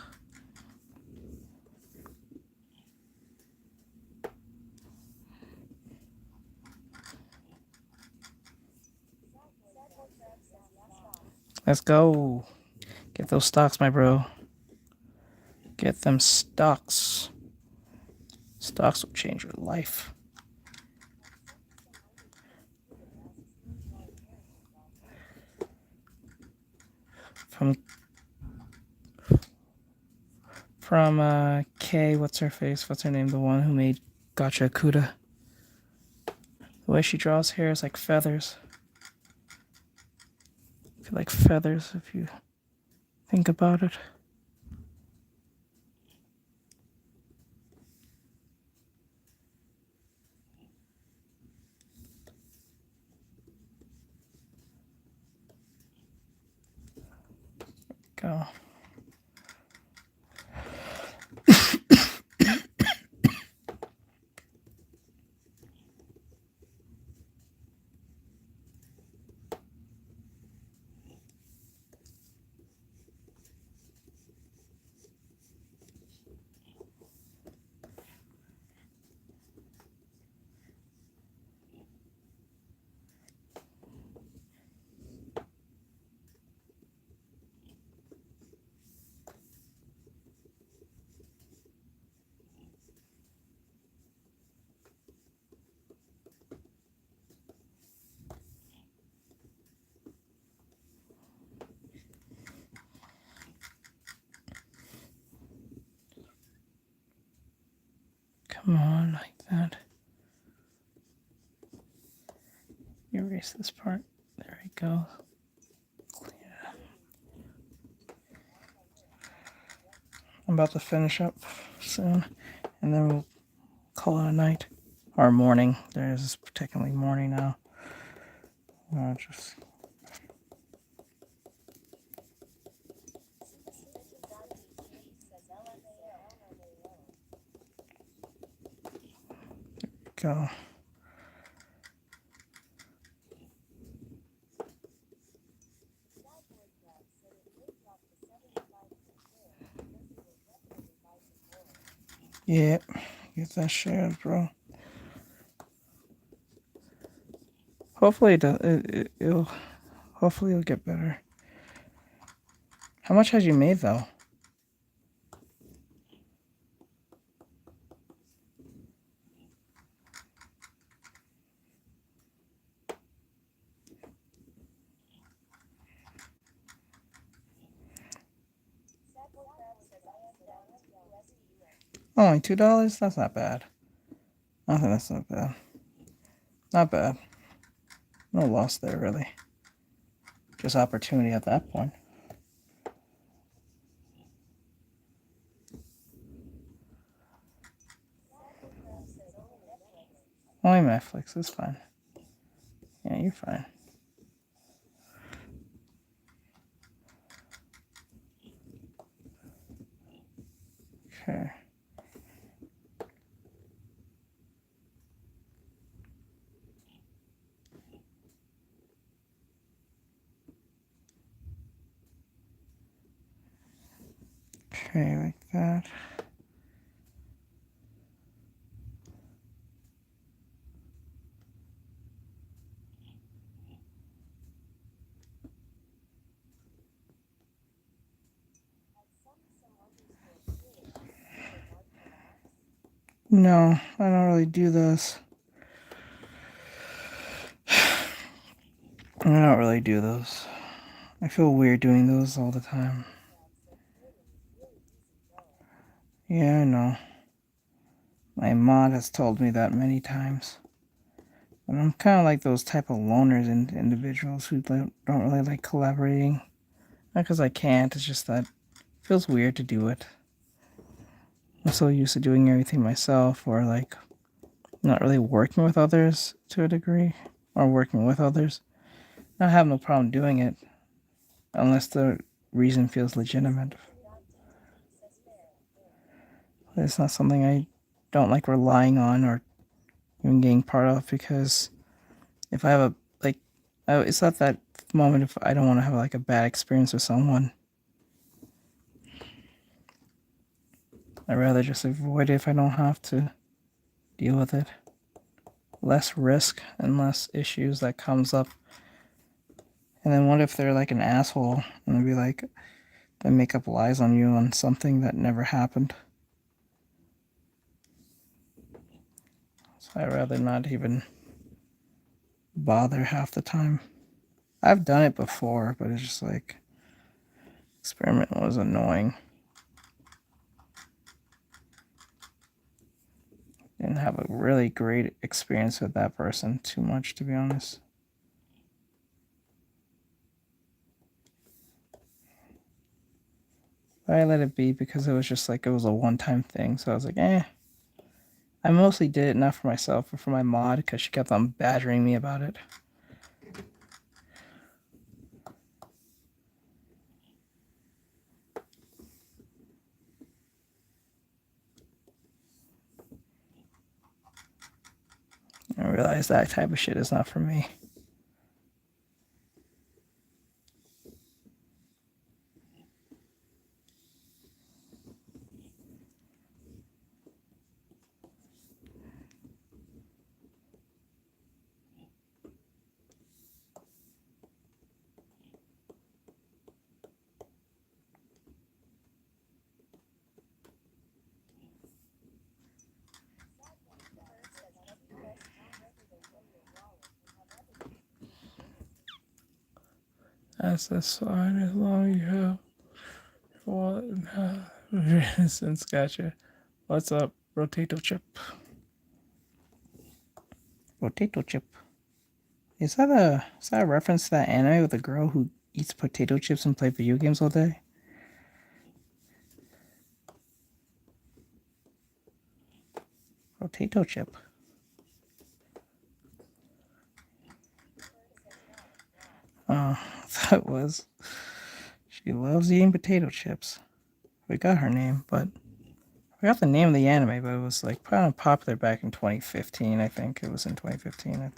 Let's go. Get those stocks, my bro. Get them stocks. Stocks will change your life. From Kay, what's her face? What's her name? The one who made Gotcha Kuda. The way she draws hair is like feathers. I feel like feathers if you think about it. Go. Come on, like that. Erase this part. There we go. Yeah. I'm about to finish up soon, and then we'll call it a night. Or morning. There's technically morning now. Just go. Yep, get that shared, bro. Hopefully it'll hopefully it'll get better. How much has you made though? Only $2? That's not bad. I think that's not bad. Not bad. No loss there, really. Just opportunity at that point. Only Netflix is fine. Yeah, you're fine. Okay. Okay, like that. No, I don't really do this. I don't really do those. I feel weird doing those all the time. Yeah, I know. My mod has told me that many times. But I'm kind of like those type of loners and individuals who don't really like collaborating. Not because I can't, it's just that it feels weird to do it. I'm so used to doing everything myself, or like not really working with others to a degree, or working with others. I have no problem doing it, unless the reason feels legitimate. It's not something I don't like relying on or even getting part of, because if I have a, like, it's not that moment if I don't want to have like a bad experience with someone. I'd rather just avoid it if I don't have to deal with it. Less risk and less issues that comes up. And then what if they're like an asshole and be like, they make up lies on you on something that never happened? So I'd rather not even bother half the time. I've done it before, but it's just like, experiment was annoying. Didn't have a really great experience with that person too much, to be honest. But I let it be because it was just like, it was a one-time thing. So I was like, eh. I mostly did it not for myself, but for my mod, because she kept on badgering me about it. I realized that type of shit is not for me. That's fine as long as you have wallet and resistance. Gotcha. What's up, Rotato Chip? Rotato Chip. Is that a reference to that anime with a girl who eats potato chips and play video games all day? Rotato Chip. Oh, that was. She loves eating potato chips. We got her name, but I forgot the name of the anime, but it was like kind of popular back in 2015, I think. It was in 2015, I think.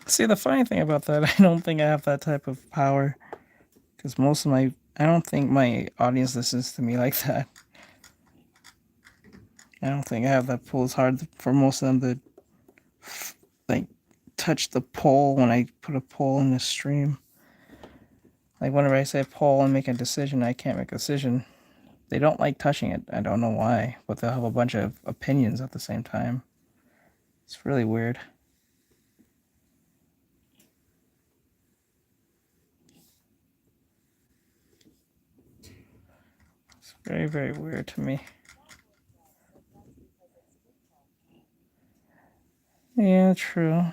See, the funny thing about that, I don't think I have that type of power. Because I don't think my audience listens to me like that. I don't think I have that pull as hard for most of them to, like, touch the poll when I put a poll in the stream. Like, whenever I say poll and make a decision, I can't make a decision. They don't like touching it. I don't know why, but they'll have a bunch of opinions at the same time. It's really weird. It's very, very weird to me. Yeah, true.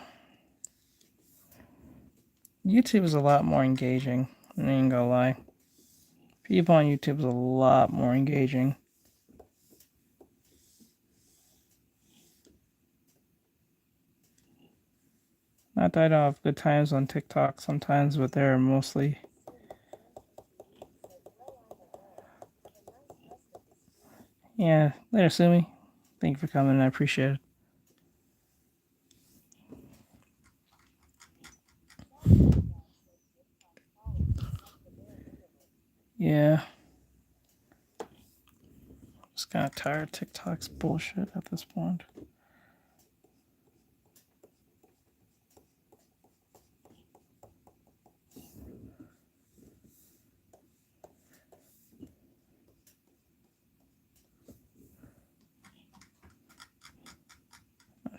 YouTube is a lot more engaging. I ain't gonna lie. People on YouTube is a lot more engaging. Not that I don't have good times on TikTok sometimes, but they're mostly. Yeah, later, Sumi. Thank you for coming. I appreciate it. Yeah. Just kind of tired of TikTok's bullshit at this point.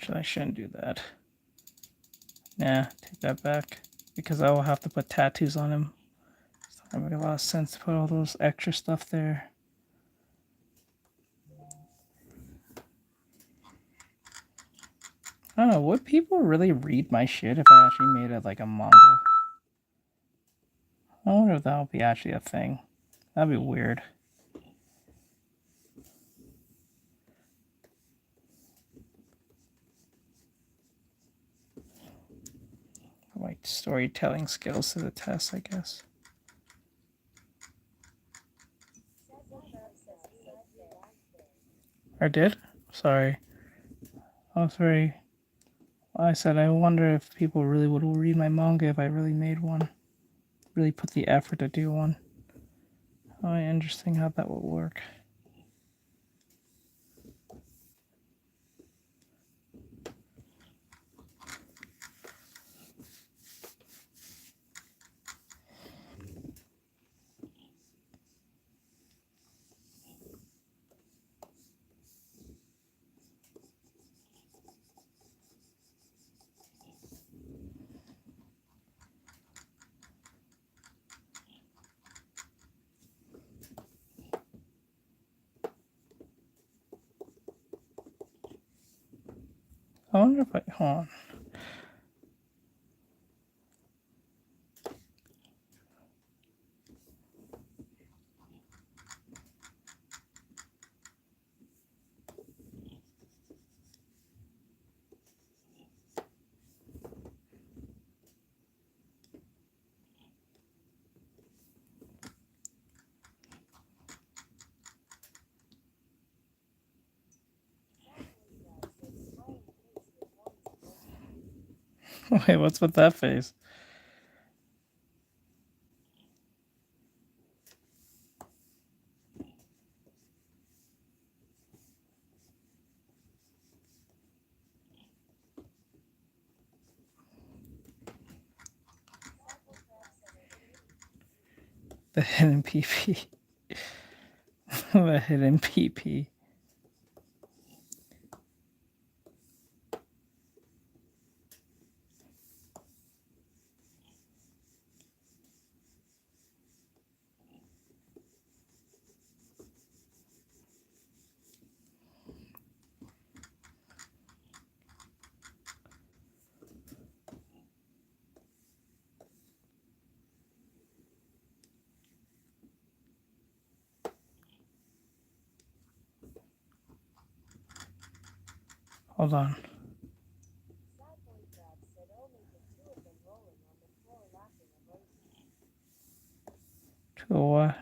Actually, I shouldn't do that. Nah, take that back. Because I will have to put tattoos on him. It's not gonna make a lot of sense to put all those extra stuff there. I don't know, would people really read my shit if I actually made it like a manga? I wonder if that would be actually a thing. That'd be weird. My storytelling skills to the test, I guess. I did? Sorry. I was very... I said I wonder if people really would read my manga if I really made one. Really put the effort to do one. Oh, interesting how that would work. I wonder if I... Hold on. Wait, what's with that face? The hidden PP. The hidden PP. Hold on. To what?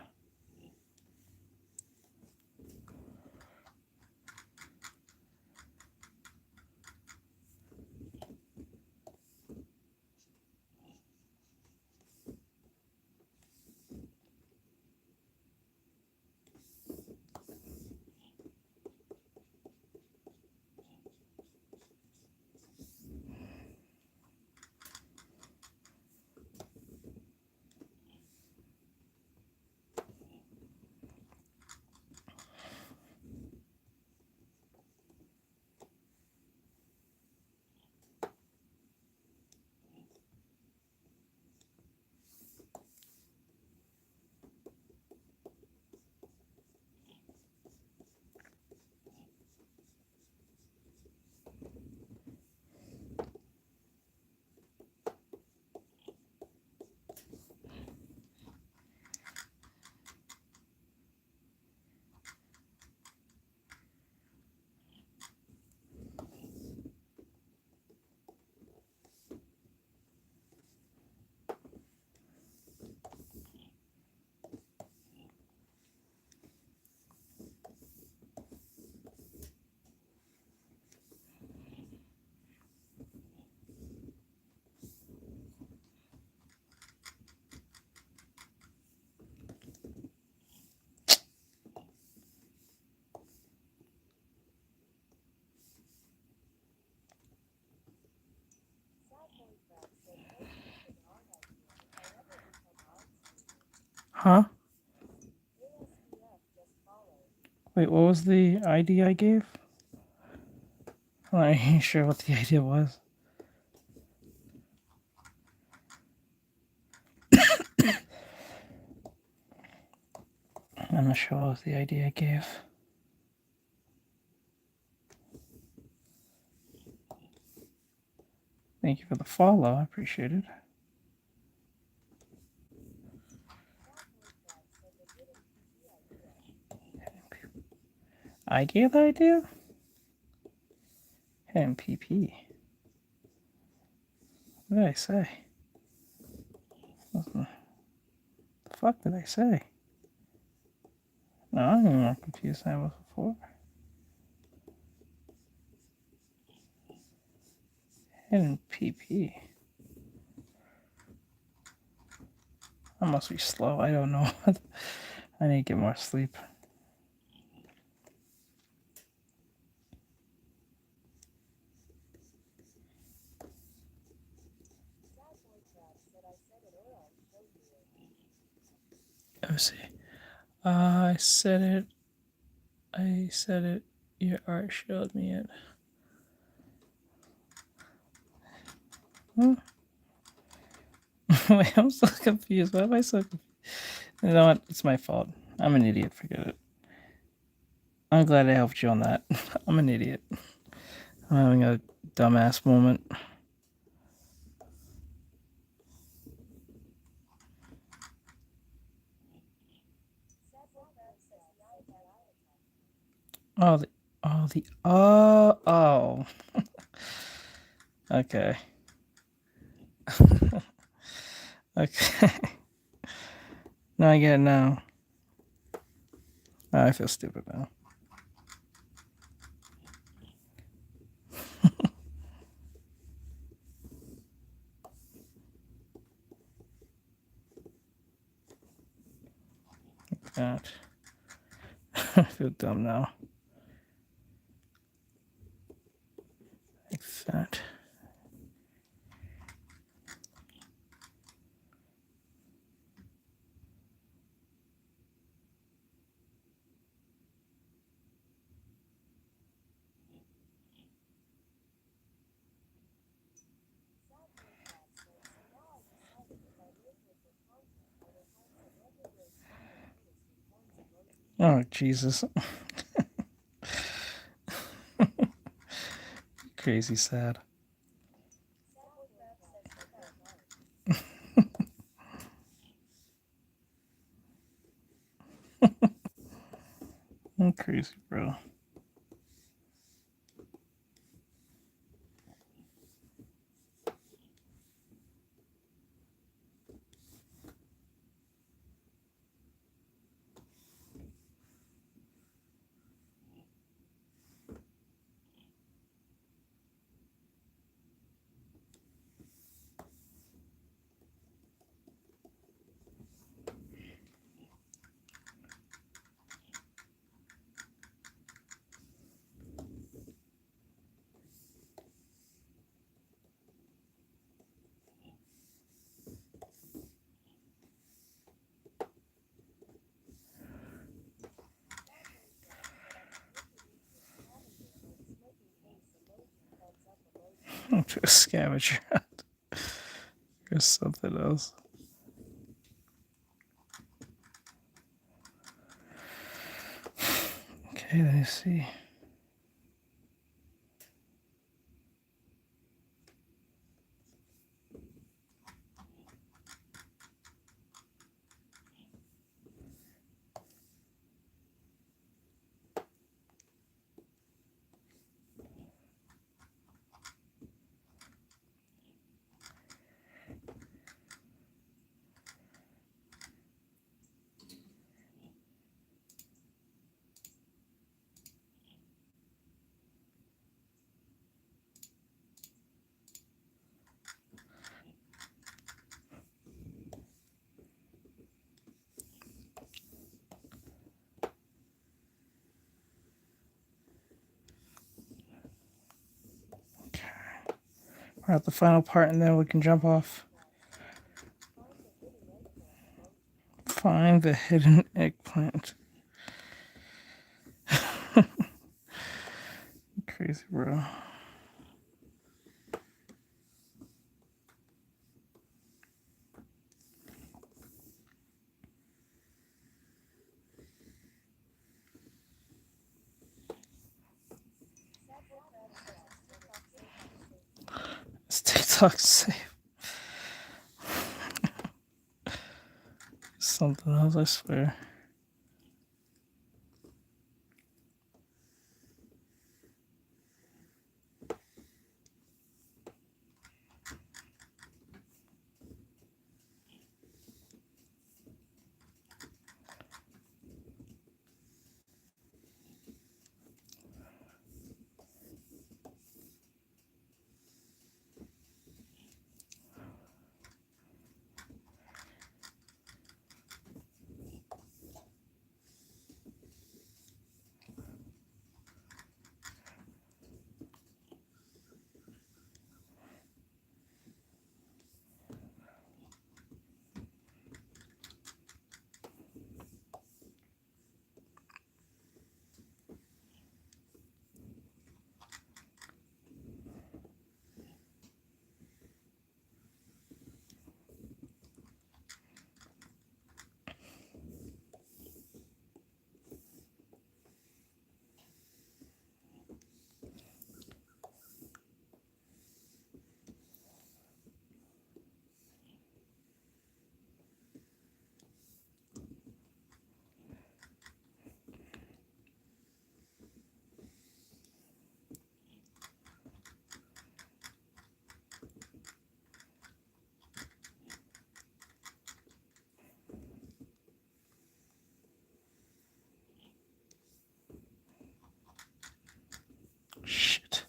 Huh? Wait, what was the ID I gave? I'm not even sure what the idea was. I'm not sure what the idea I gave. Thank you for the follow. I appreciate it. I gave the idea? Hidden PP. What did I say? What the fuck did I say? No, I'm even more confused than I was before. Hidden PP. I must be slow. I don't know. I need to get more sleep. Let's see. I said it. I said it. Your art showed me it. Huh? Wait, I'm so confused. Why am I so confused? You know what? It's my fault. I'm an idiot. Forget it. I'm glad I helped you on that. I'm an idiot. I'm having a dumbass moment. Oh. Okay. Okay. No, I get it now. Oh, I feel stupid now. God. I feel dumb now. Like that. Oh, Jesus. Crazy sad. I'm crazy, bro. To a scavenger hunt or something else. Okay, let me see. We're at the final part and then we can jump off. Find the hidden eggplant. Crazy, bro. Tuck safe. Something else, I swear. Shit.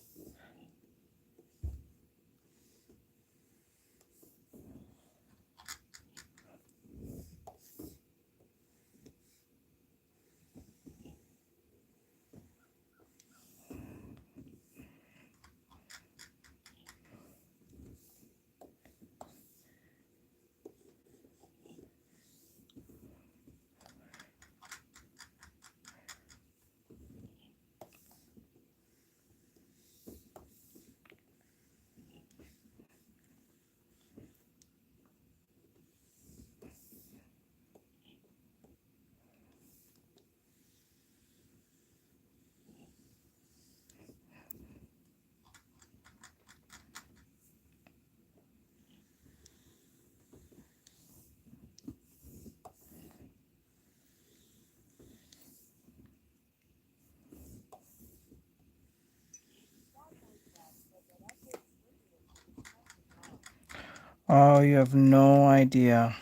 Oh, you have no idea.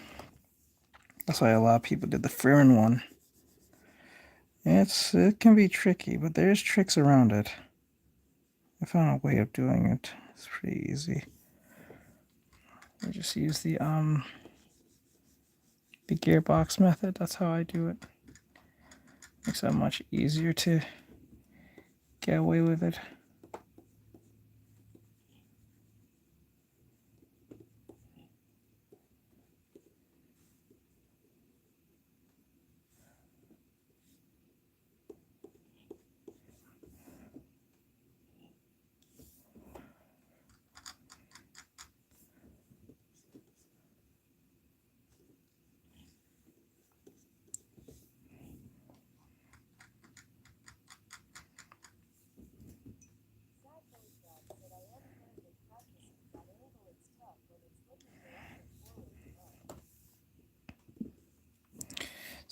That's why a lot of people did the Ferrin one. It can be tricky, but there's tricks around it. I found a way of doing it. It's pretty easy. I just use the gearbox method. That's how I do it. Makes it much easier to get away with it.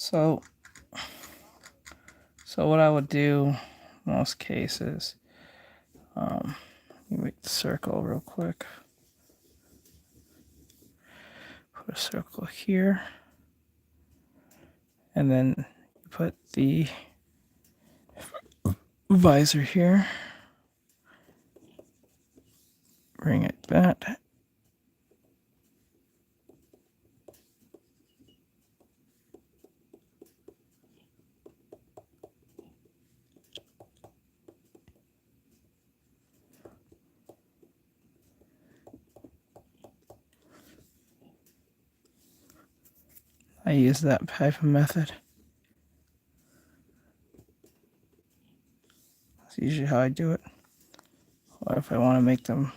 So what I would do in most cases, you make the circle real quick. Put a circle here, and then you put the visor here. Bring it back. I use that type of method. That's usually how I do it. Or if I want to make them,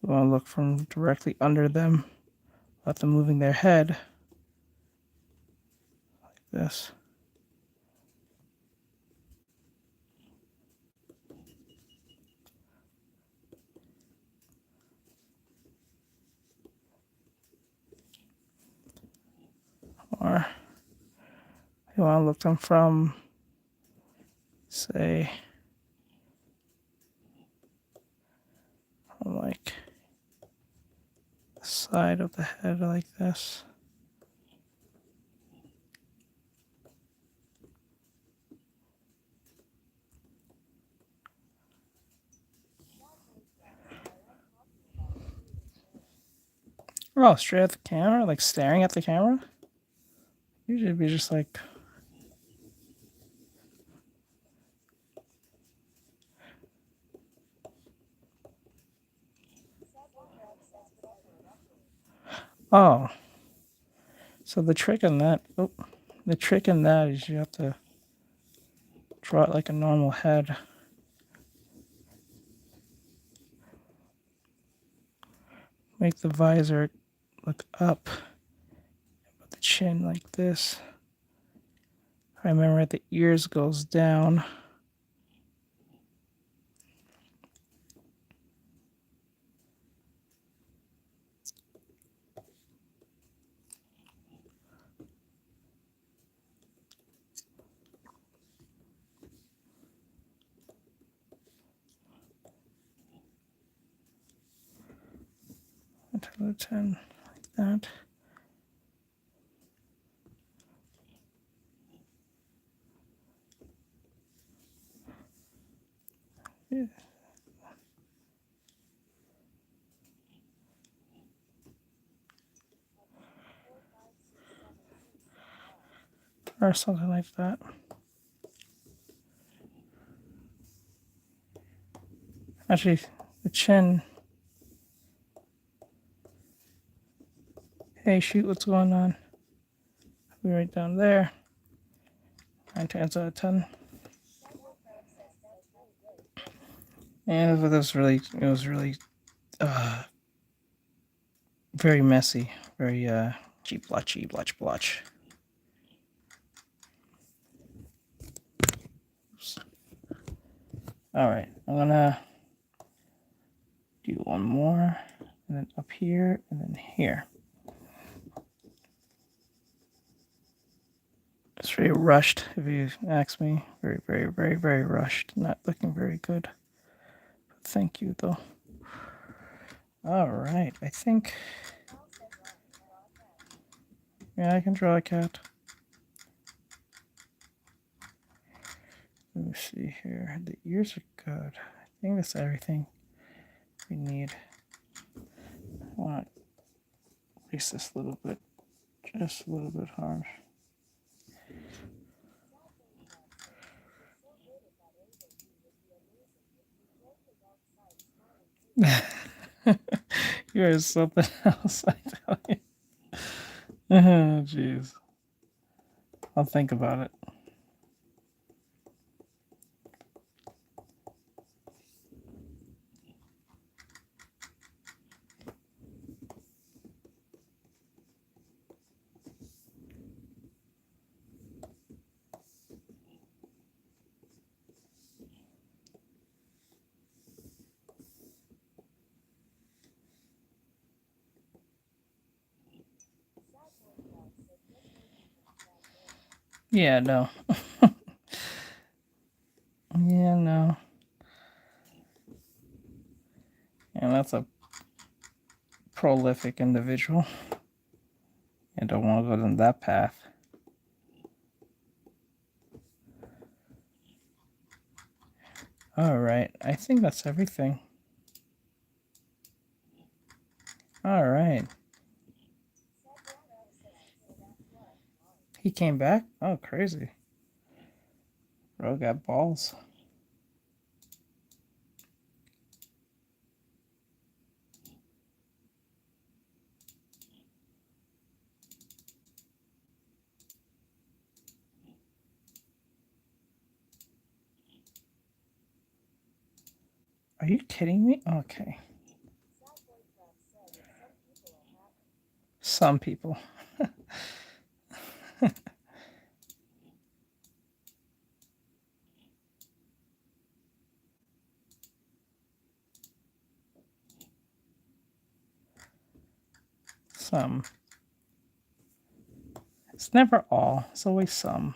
I want to look from directly under them, without them moving their head, like this. Or you want to look them from, say, from like the side of the head like this. Oh, straight at the camera, like staring at the camera? Usually it'd be just like, oh. So the trick in that, is you have to draw it like a normal head. Make the visor look up. Put the chin like this. I remember the ears goes down. Until the 10 like that. Yeah. Or something like that. Actually, the chin. Hey, shoot, what's going on? Be right down there. 9 times out of 10. And it was really very messy, very cheap blotchy, blotch. Oops. All right, I'm gonna do one more, and then up here, and then here. It's very rushed, if you ask me. Very rushed. Not looking very good. But thank you, though. All right, I think. Yeah, I can draw a cat. Let me see here. The ears are good. I think that's everything we need. I want to place this a little bit, just a little bit harsh. You're something else, I tell you. Oh, jeez. I'll think about it. Yeah, no. Yeah, no. And that's a prolific individual. I don't want to go down that path. All right, I think that's everything. All right. He came back? Oh, crazy. Bro got balls. Are you kidding me? Okay. Some people. It's never all. It's always some.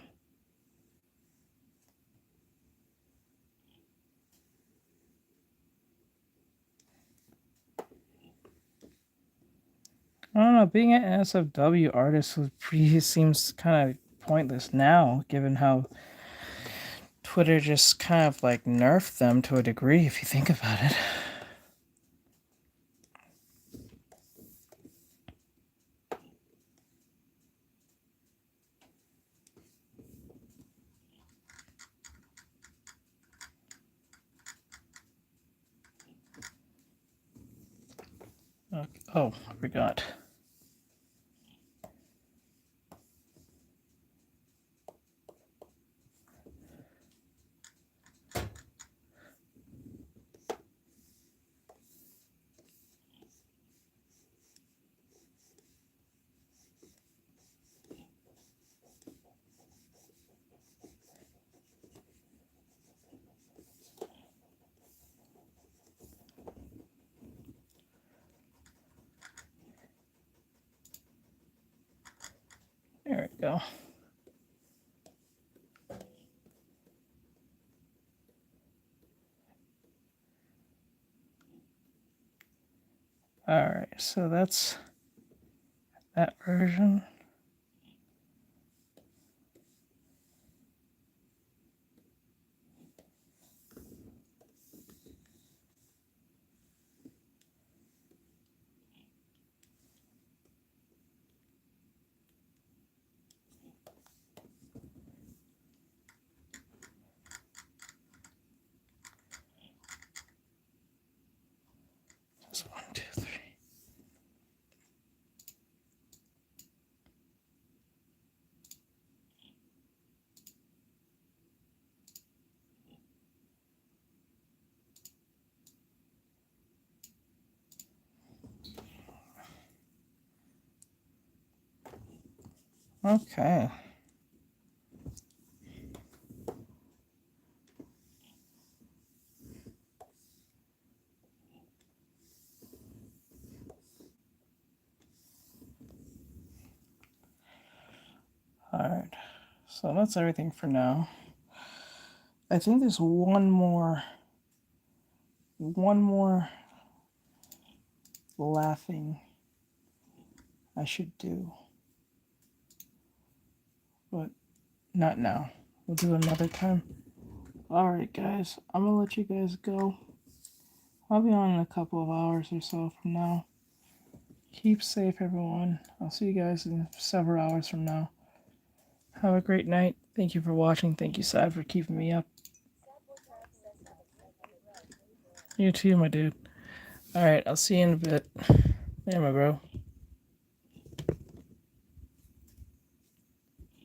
I don't know. Being an NSFW artist seems kind of pointless now, given how Twitter just kind of like nerfed them to a degree, if you think about it. Okay. Oh, I forgot. There we go. All right, so that's that version. That's 1, 2, 3. Okay. All right. So that's everything for now. I think there's one more laughing I should do. But not now. We'll do it another time. Alright guys, I'm gonna let you guys go. I'll be on in a couple of hours or so from now. Keep safe everyone. I'll see you guys in several hours from now. Have a great night. Thank you for watching. Thank you, Sad, for keeping me up. You too, my dude. Alright, I'll see you in a bit. Yeah, my bro.